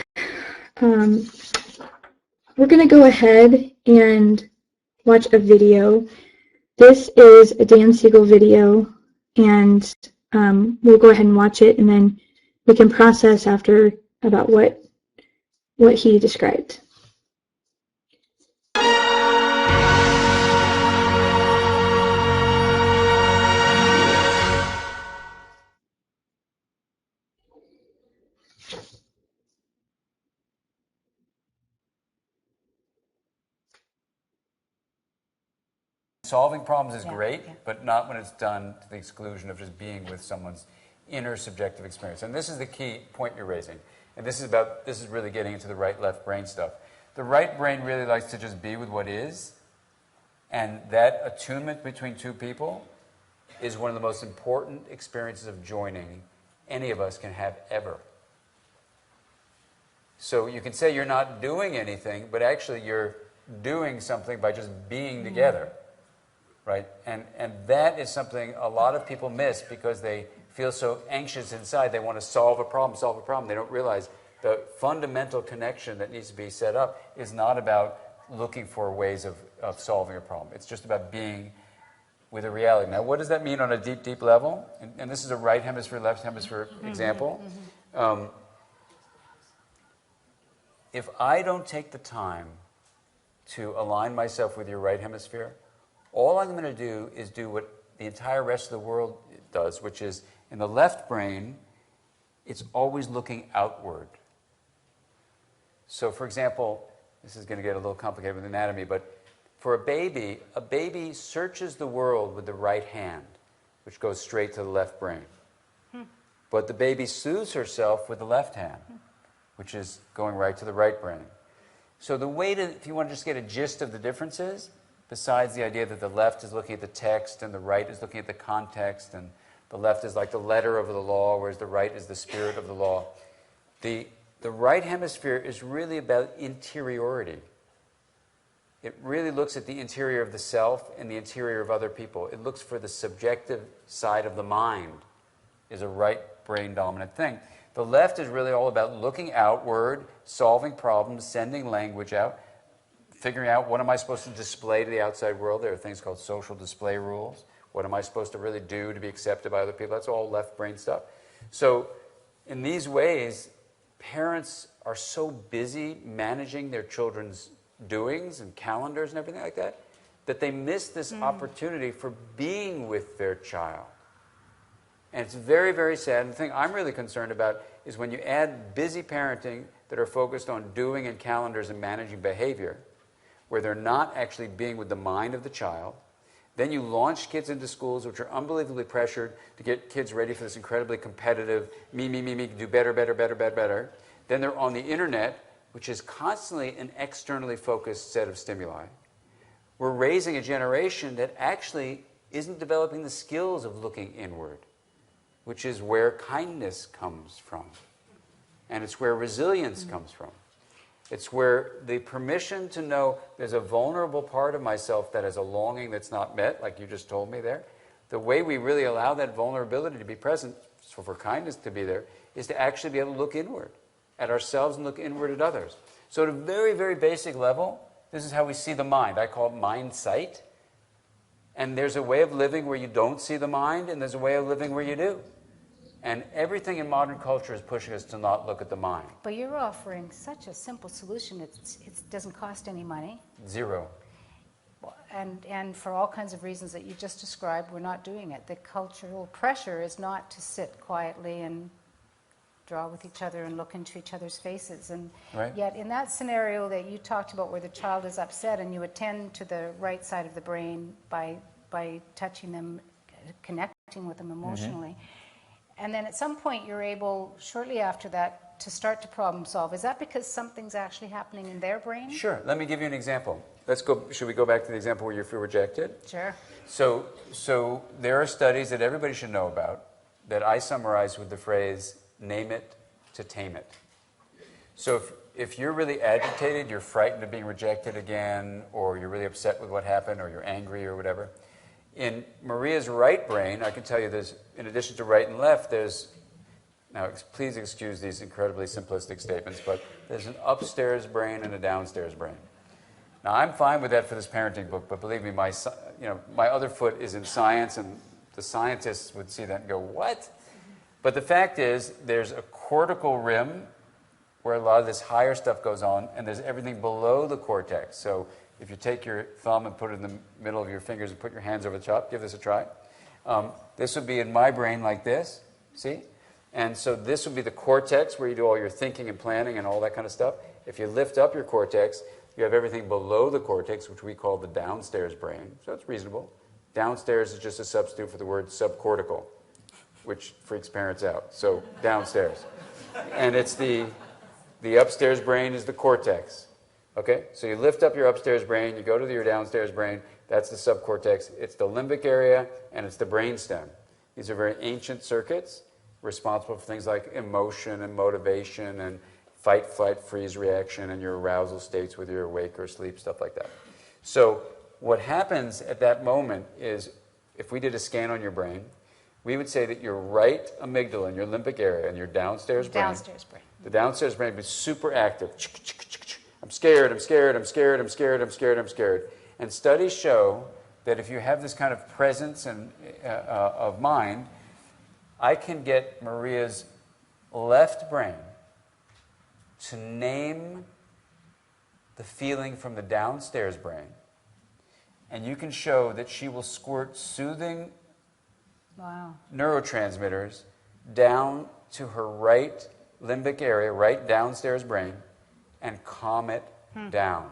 we're going to go ahead and watch a video. This is a Dan Siegel video, and we'll go ahead and watch it, and then we can process after about what he described. Solving problems is great, but not when it's done to the exclusion of just being with someone's inner subjective experience. And this is the key point you're raising. And this is really getting into the right-left brain stuff. The right brain really likes to just be with what is, and that attunement between two people is one of the most important experiences of joining any of us can have ever. So you can say you're not doing anything, but actually you're doing something by just being together. Right? And that is something a lot of people miss because they feel so anxious inside. They want to solve a problem. They don't realize the fundamental connection that needs to be set up is not about looking for ways of solving a problem. It's just about being with a reality. Now, what does that mean on a deep, deep level? And this is a right hemisphere, left hemisphere example. If I don't take the time to align myself with your right hemisphere, all I'm going to do is do what the entire rest of the world does, which is in the left brain, it's always looking outward. So for example, this is going to get a little complicated with anatomy, but for a baby searches the world with the right hand, which goes straight to the left brain. But the baby soothes herself with the left hand, which is going right to the right brain. So the way to, if you want to just get a gist of the differences, besides the idea that the left is looking at the text and the right is looking at the context, and the left is like the letter of the law, whereas the right is the spirit of the law. The right hemisphere is really about interiority. It really looks at the interior of the self and the interior of other people. It looks for the subjective side of the mind, is a right brain dominant thing. The left is really all about looking outward, solving problems, sending language out, figuring out what am I supposed to display to the outside world. There are things called social display rules. What am I supposed to really do to be accepted by other people? That's all left brain stuff. So in these ways, parents are so busy managing their children's doings and calendars and everything like that, that they miss this opportunity for being with their child. And it's very, very sad. And the thing I'm really concerned about is when you add busy parenting that are focused on doing and calendars and managing behavior, where they're not actually being with the mind of the child, then you launch kids into schools which are unbelievably pressured to get kids ready for this incredibly competitive, me, do better, better, better, better, better. Then they're on the internet, which is constantly an externally focused set of stimuli. We're raising a generation that actually isn't developing the skills of looking inward, which is where kindness comes from. And it's where resilience comes from. It's where the permission to know there's a vulnerable part of myself that has a longing that's not met, like you just told me there. The way we really allow that vulnerability to be present, so for kindness to be there, is to actually be able to look inward at ourselves and look inward at others. So at a very, very basic level, this is how we see the mind. I call it mind sight. And there's a way of living where you don't see the mind, and there's a way of living where you do. And everything in modern culture is pushing us to not look at the mind. But you're offering such a simple solution. It doesn't cost any money. Zero. And for all kinds of reasons that you just described, we're not doing it. The cultural pressure is not to sit quietly and draw with each other and look into each other's faces. And right. Yet in that scenario that you talked about where the child is upset and you attend to the right side of the brain by touching them, connecting with them emotionally, and then at some point you're able, shortly after that, to start to problem solve. Is that because something's actually happening in their brain? Sure. Let me give you an example. Should we go back to the example where you feel rejected? Sure. So there are studies that everybody should know about that I summarize with the phrase, name it to tame it. So if you're really agitated, you're frightened of being rejected again, or you're really upset with what happened, or you're angry or whatever, in Maria's right brain, I can tell you there's, in addition to right and left, now please excuse these incredibly simplistic statements, but there's an upstairs brain and a downstairs brain. Now I'm fine with that for this parenting book, but believe me, my other foot is in science, and the scientists would see that and go, what? But the fact is, there's a cortical rim where a lot of this higher stuff goes on, and there's everything below the cortex. So if you take your thumb and put it in the middle of your fingers and put your hands over the top, give this a try. This would be in my brain like this, see? And so this would be the cortex where you do all your thinking and planning and all that kind of stuff. If you lift up your cortex, you have everything below the cortex, which we call the downstairs brain. So it's reasonable. Downstairs is just a substitute for the word subcortical, which freaks parents out. So downstairs. And it's the upstairs brain is the cortex. Okay? So you lift up your upstairs brain, you go to your downstairs brain, that's the subcortex. It's the limbic area, and it's the brainstem. These are very ancient circuits responsible for things like emotion and motivation and fight, flight, freeze reaction and your arousal states whether you're awake or asleep, stuff like that. So what happens at that moment is, if we did a scan on your brain, we would say that your right amygdala and your limbic area and your downstairs brain, the downstairs brain would be super active. I'm scared, I'm scared, I'm scared, I'm scared, I'm scared, I'm scared. And studies show that if you have this kind of presence and of mind, I can get Maria's left brain to name the feeling from the downstairs brain. And you can show that she will squirt soothing neurotransmitters down to her right limbic area, right downstairs brain, and calm it down.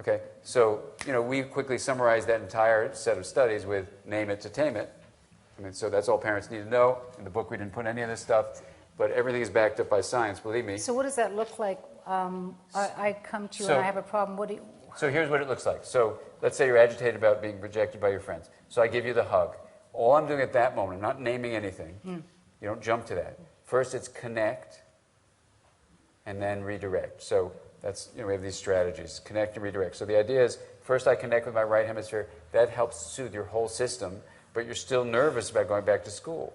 Okay, so we quickly summarized that entire set of studies with name it to tame it. I mean, so that's all parents need to know. In the book, we didn't put any of this stuff, but everything is backed up by science, believe me. So what does that look like? I come to you and I have a problem. What do you... So here's what it looks like. So let's say you're agitated about being rejected by your friends. So I give you the hug. All I'm doing at that moment, I'm not naming anything. You don't jump to that. First, it's connect, and then redirect. So that's, we have these strategies, connect and redirect. So the idea is, first I connect with my right hemisphere. That helps soothe your whole system, but you're still nervous about going back to school.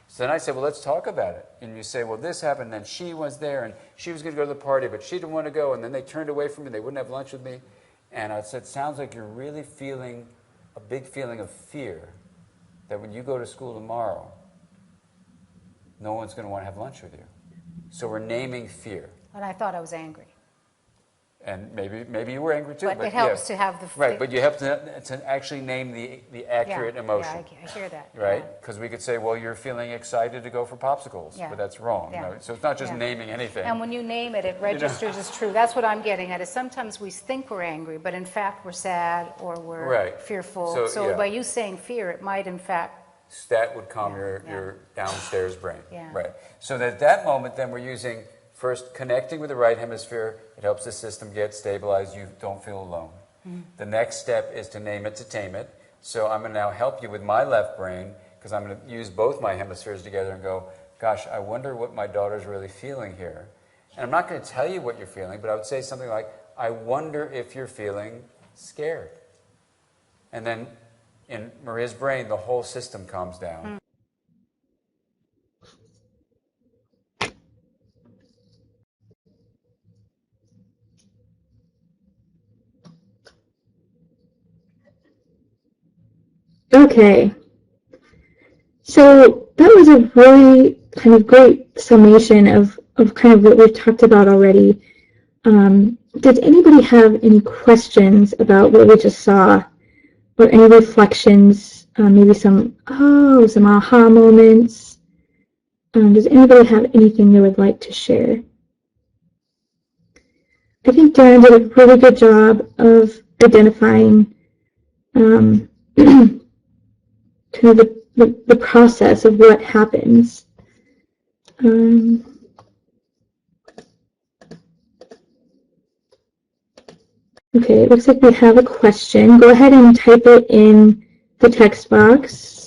So then I say, well, let's talk about it. And you say, well, this happened, then she was there, and she was going to go to the party, but she didn't want to go, and then they turned away from me, they wouldn't have lunch with me. And I said, sounds like you're really feeling a big feeling of fear that when you go to school tomorrow, no one's going to want to have lunch with you. So we're naming fear. And I thought I was angry. And maybe you were angry too. But it helps to have the... Right, but you have to actually name the accurate emotion. Yeah, I hear that. Right? Because we could say, well, you're feeling excited to go for popsicles. Yeah. But that's wrong. Yeah. No, so it's not just naming anything. And when you name it, it registers as true. That's what I'm getting at, is sometimes we think we're angry, but in fact we're sad or we're fearful. So by you saying fear, it might in fact... That would calm your downstairs brain. Yeah. Right. So at that moment, then we're using... First, connecting with the right hemisphere, it helps the system get stabilized. You don't feel alone. The next step is to name it to tame it. So I'm going to now help you with my left brain, because I'm going to use both my hemispheres together and go, gosh, I wonder what my daughter's really feeling here. And I'm not going to tell you what you're feeling, but I would say something like, I wonder if you're feeling scared. And then in Maria's brain, the whole system calms down. Okay, so that was a really kind of great summation of kind of what we've talked about already. Did anybody have any questions about what we just saw, or any reflections, maybe some aha moments? Does anybody have anything they would like to share? I think Dan did a really good job of identifying kind of the process of what happens. Okay, it looks like we have a question. Go ahead and type it in the text box.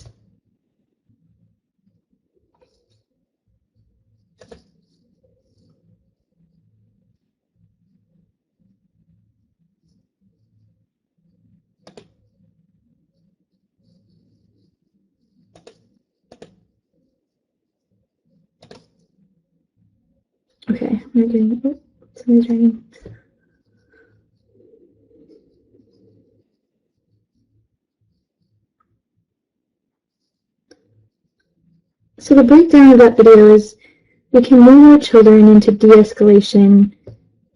Okay, we're getting, oh, somebody's writing. So the breakdown of that video is, we can move our children into de-escalation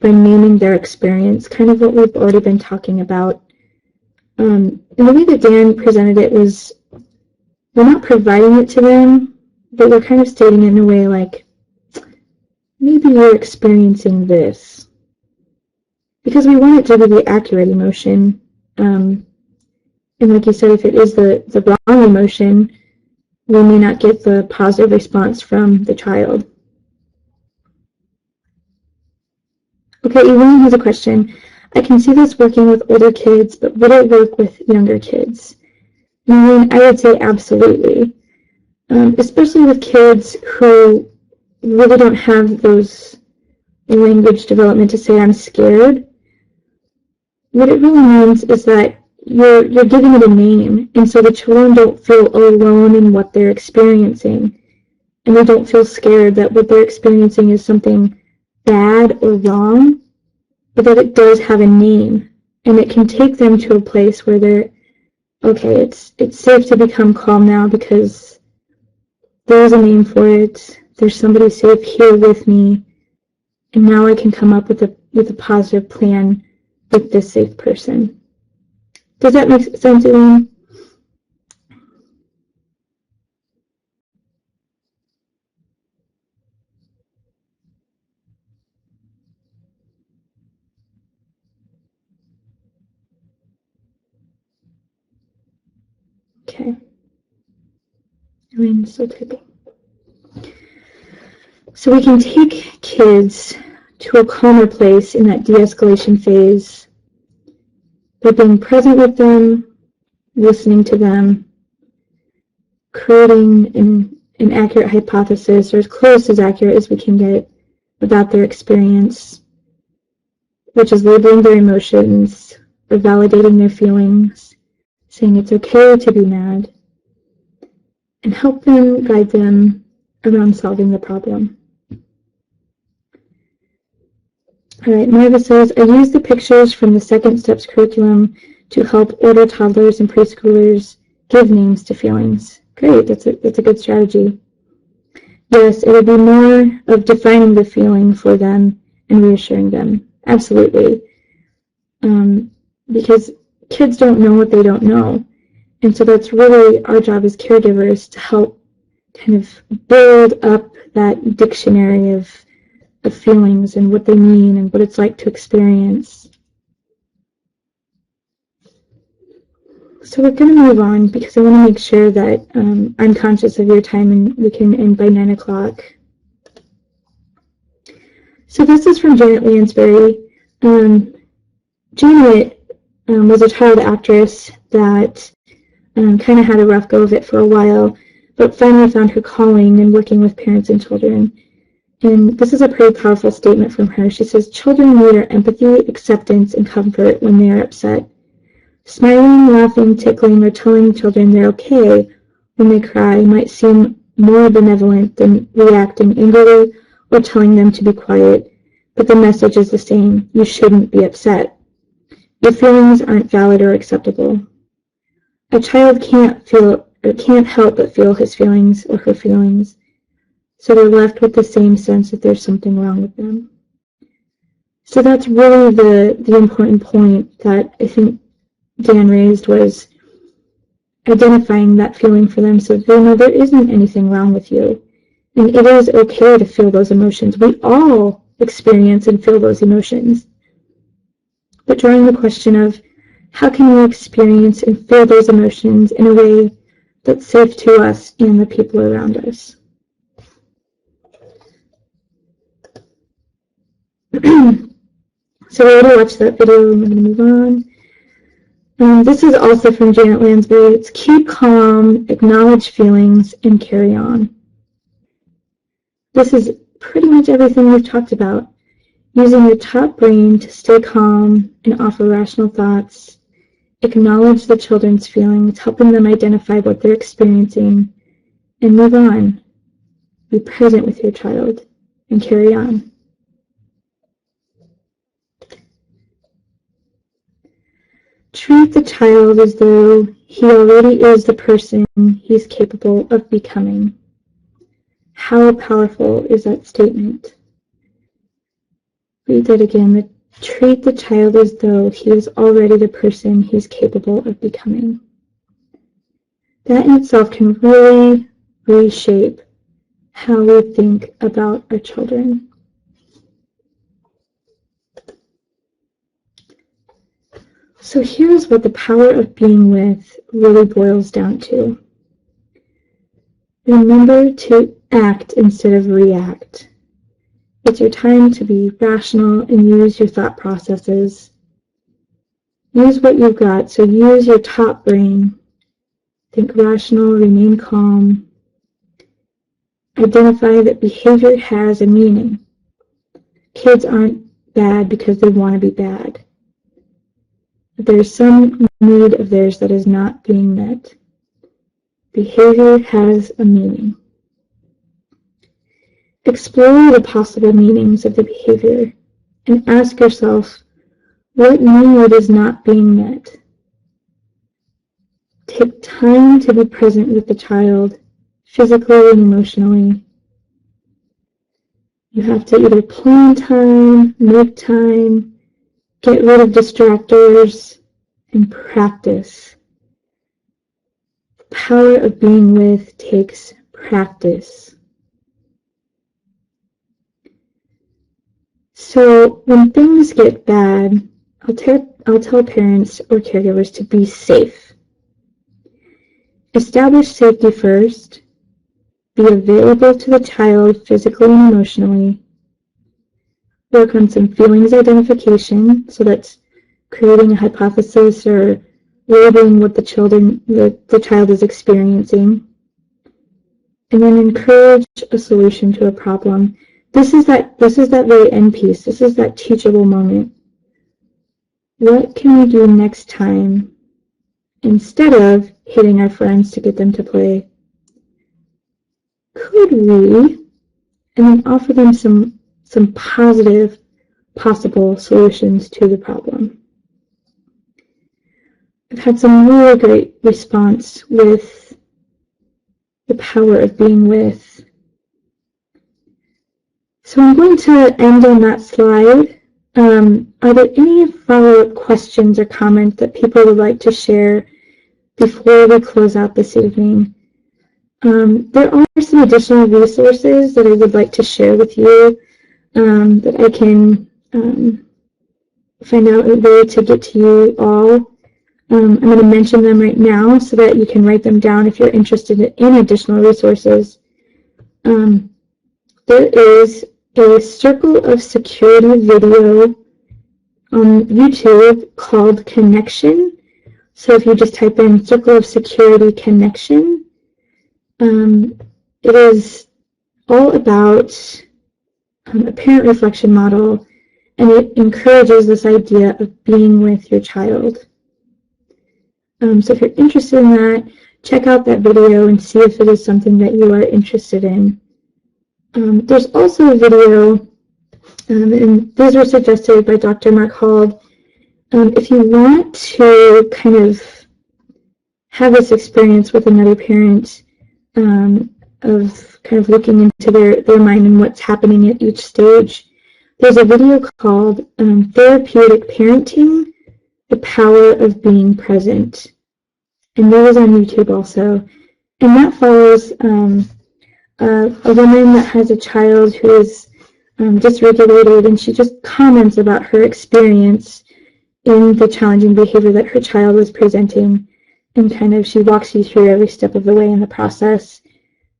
by naming their experience, kind of what we've already been talking about. And the way that Dan presented it was, we're not providing it to them, but we're kind of stating it in a way like, maybe you're experiencing this. Because we want it to be the accurate emotion. And like you said, if it is the wrong emotion, we may not get the positive response from the child. Okay, Elaine has a question. I can see this working with older kids, but would it work with younger kids? Elaine, I would say absolutely. Especially with kids who really don't have those language development to say, I'm scared. What it really means is that you're giving it a name, and so the children don't feel alone in what they're experiencing, and they don't feel scared that what they're experiencing is something bad or wrong, but that it does have a name, and it can take them to a place where they're, okay, it's safe to become calm now because there's a name for it, there's somebody safe here with me, and now I can come up with a positive plan with this safe person. Does that make sense, Elaine? Okay. I'm still typing. So we can take kids to a calmer place in that de-escalation phase by being present with them, listening to them, creating an accurate hypothesis, or as close as accurate as we can get about their experience, which is labeling their emotions or validating their feelings, saying it's okay to be mad, and help them, guide them around solving the problem. All right, Marva says, I use the pictures from the Second Steps curriculum to help older toddlers and preschoolers give names to feelings. Great, that's a good strategy. Yes, it would be more of defining the feeling for them and reassuring them. Absolutely. Because kids don't know what they don't know. And so that's really our job as caregivers to help kind of build up that dictionary of feelings and what they mean and what it's like to experience. So we're going to move on because I want to make sure that I'm conscious of your time and we can end by 9 o'clock. So this is from Janet Lansbury. Janet was a child actress that kind of had a rough go of it for a while, but finally found her calling in working with parents and children. And this is a pretty powerful statement from her. She says, children need our empathy, acceptance, and comfort when they are upset. Smiling, laughing, tickling, or telling children they're okay when they cry might seem more benevolent than reacting angrily or telling them to be quiet, but the message is the same. You shouldn't be upset. Your feelings aren't valid or acceptable. A child can't help but feel his feelings or her feelings, so they're left with the same sense that there's something wrong with them. So that's really the important point that I think Dan raised, was identifying that feeling for them so they know there isn't anything wrong with you. And it is okay to feel those emotions. We all experience and feel those emotions. But drawing the question of how can we experience and feel those emotions in a way that's safe to us and the people around us. So we already watched that video. I'm going to move on. This is also from Janet Lansbury. It's keep calm, acknowledge feelings, and carry on. This is pretty much everything we've talked about. Using your top brain to stay calm and offer rational thoughts. Acknowledge the children's feelings, helping them identify what they're experiencing, and move on. Be present with your child and carry on. Treat the child as though he already is the person he's capable of becoming. How powerful is that statement? Read that again. Treat the child as though he is already the person he's capable of becoming. That in itself can really reshape how we think about our children. So here's what the power of being with really boils down to. Remember to act instead of react. It's your time to be rational and use your thought processes. Use what you've got, so use your top brain. Think rational, remain calm. Identify that behavior has a meaning. Kids aren't bad because they want to be bad. There's some need of theirs that is not being met. Behavior has a meaning. Explore the possible meanings of the behavior and ask yourself, what need is not being met? Take time to be present with the child, physically and emotionally. You have to either plan time, make time, get rid of distractors, and practice. The power of being with takes practice. So when things get bad, I'll tell parents or caregivers to be safe. establish safety first, be available to the child physically and emotionally, work on some feelings identification, so that's creating a hypothesis or labeling what the child is experiencing, and then encourage a solution to a problem. This is that very end piece. This is that teachable moment. What can we do next time instead of hitting our friends to get them to play? Could we, and then offer them some positive possible solutions to the problem. I've had some really great response with the power of being with. So I'm going to end on that slide. Are there any follow-up questions or comments that people would like to share before we close out this evening? There are some additional resources that I would like to share with you that I can find out a way to get to you all. I'm going to mention them right now so that you can write them down if you're interested in additional resources. There is a Circle of Security video on YouTube called Connection. So if you just type in Circle of Security Connection, it is all about a parent reflection model, and it encourages this idea of being with your child. So if you're interested in that, check out that video and see if it is something that you are interested in. There's also a video, and these were suggested by Dr. Mark Hald. If you want to kind of have this experience with another parent of kind of looking into their mind and what's happening at each stage, there's a video called Therapeutic Parenting, The Power of Being Present. And that is on YouTube also. And that follows a woman that has a child who is dysregulated, and she just comments about her experience in the challenging behavior that her child was presenting. And kind of she walks you through every step of the way in the process.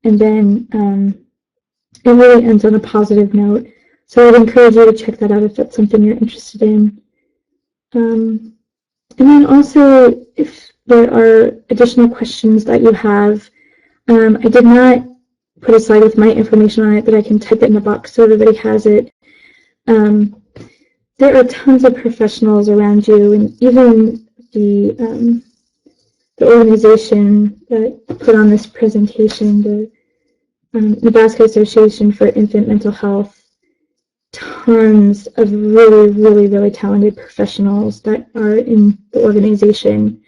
And then it really ends on a positive note. So I'd encourage you to check that out if that's something you're interested in. And then also, if there are additional questions that you have, I did not put a slide with my information on it, but I can type it in the box so everybody has it. There are tons of professionals around you, and even the organization that put on this presentation, the Nebraska Association for Infant Mental Health, tons of really, really, really talented professionals that are in the organization.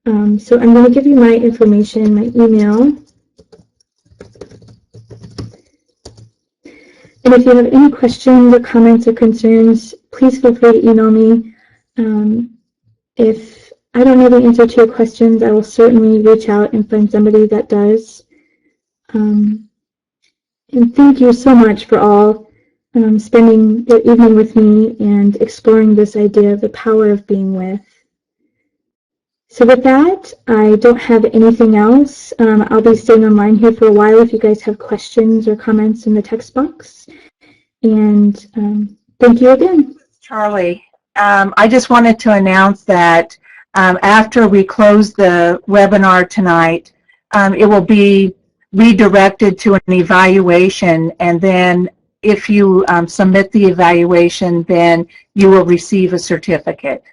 So I'm going to give you my information, my email. And if you have any questions or comments or concerns, please feel free to email me. If I don't know the answer to your questions, I will certainly reach out and find somebody that does. And thank you so much for all spending the evening with me and exploring this idea of the power of being with. So with that, I don't have anything else. I'll be staying online here for a while if you guys have questions or comments in the text box. And thank you again. Charlie, I just wanted to announce that after we close the webinar tonight, it will be redirected to an evaluation, and then if you submit the evaluation, then you will receive a certificate.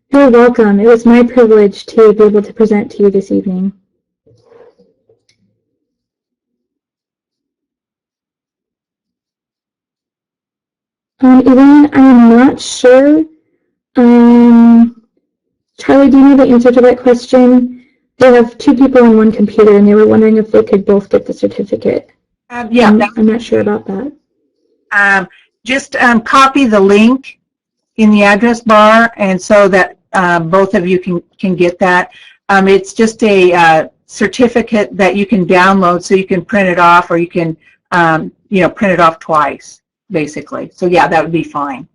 You're welcome. It was my privilege to be able to present to you this evening. Elaine, I'm not sure. Charlie, do you know the answer to that question? They have 2 people on one computer, and they were wondering if they could both get the certificate. Yeah, I'm not sure about that. just copy the link in the address bar, and so that both of you can get that. It's just a certificate that you can download, so you can print it off, or you can print it off twice, basically. So yeah, that would be fine.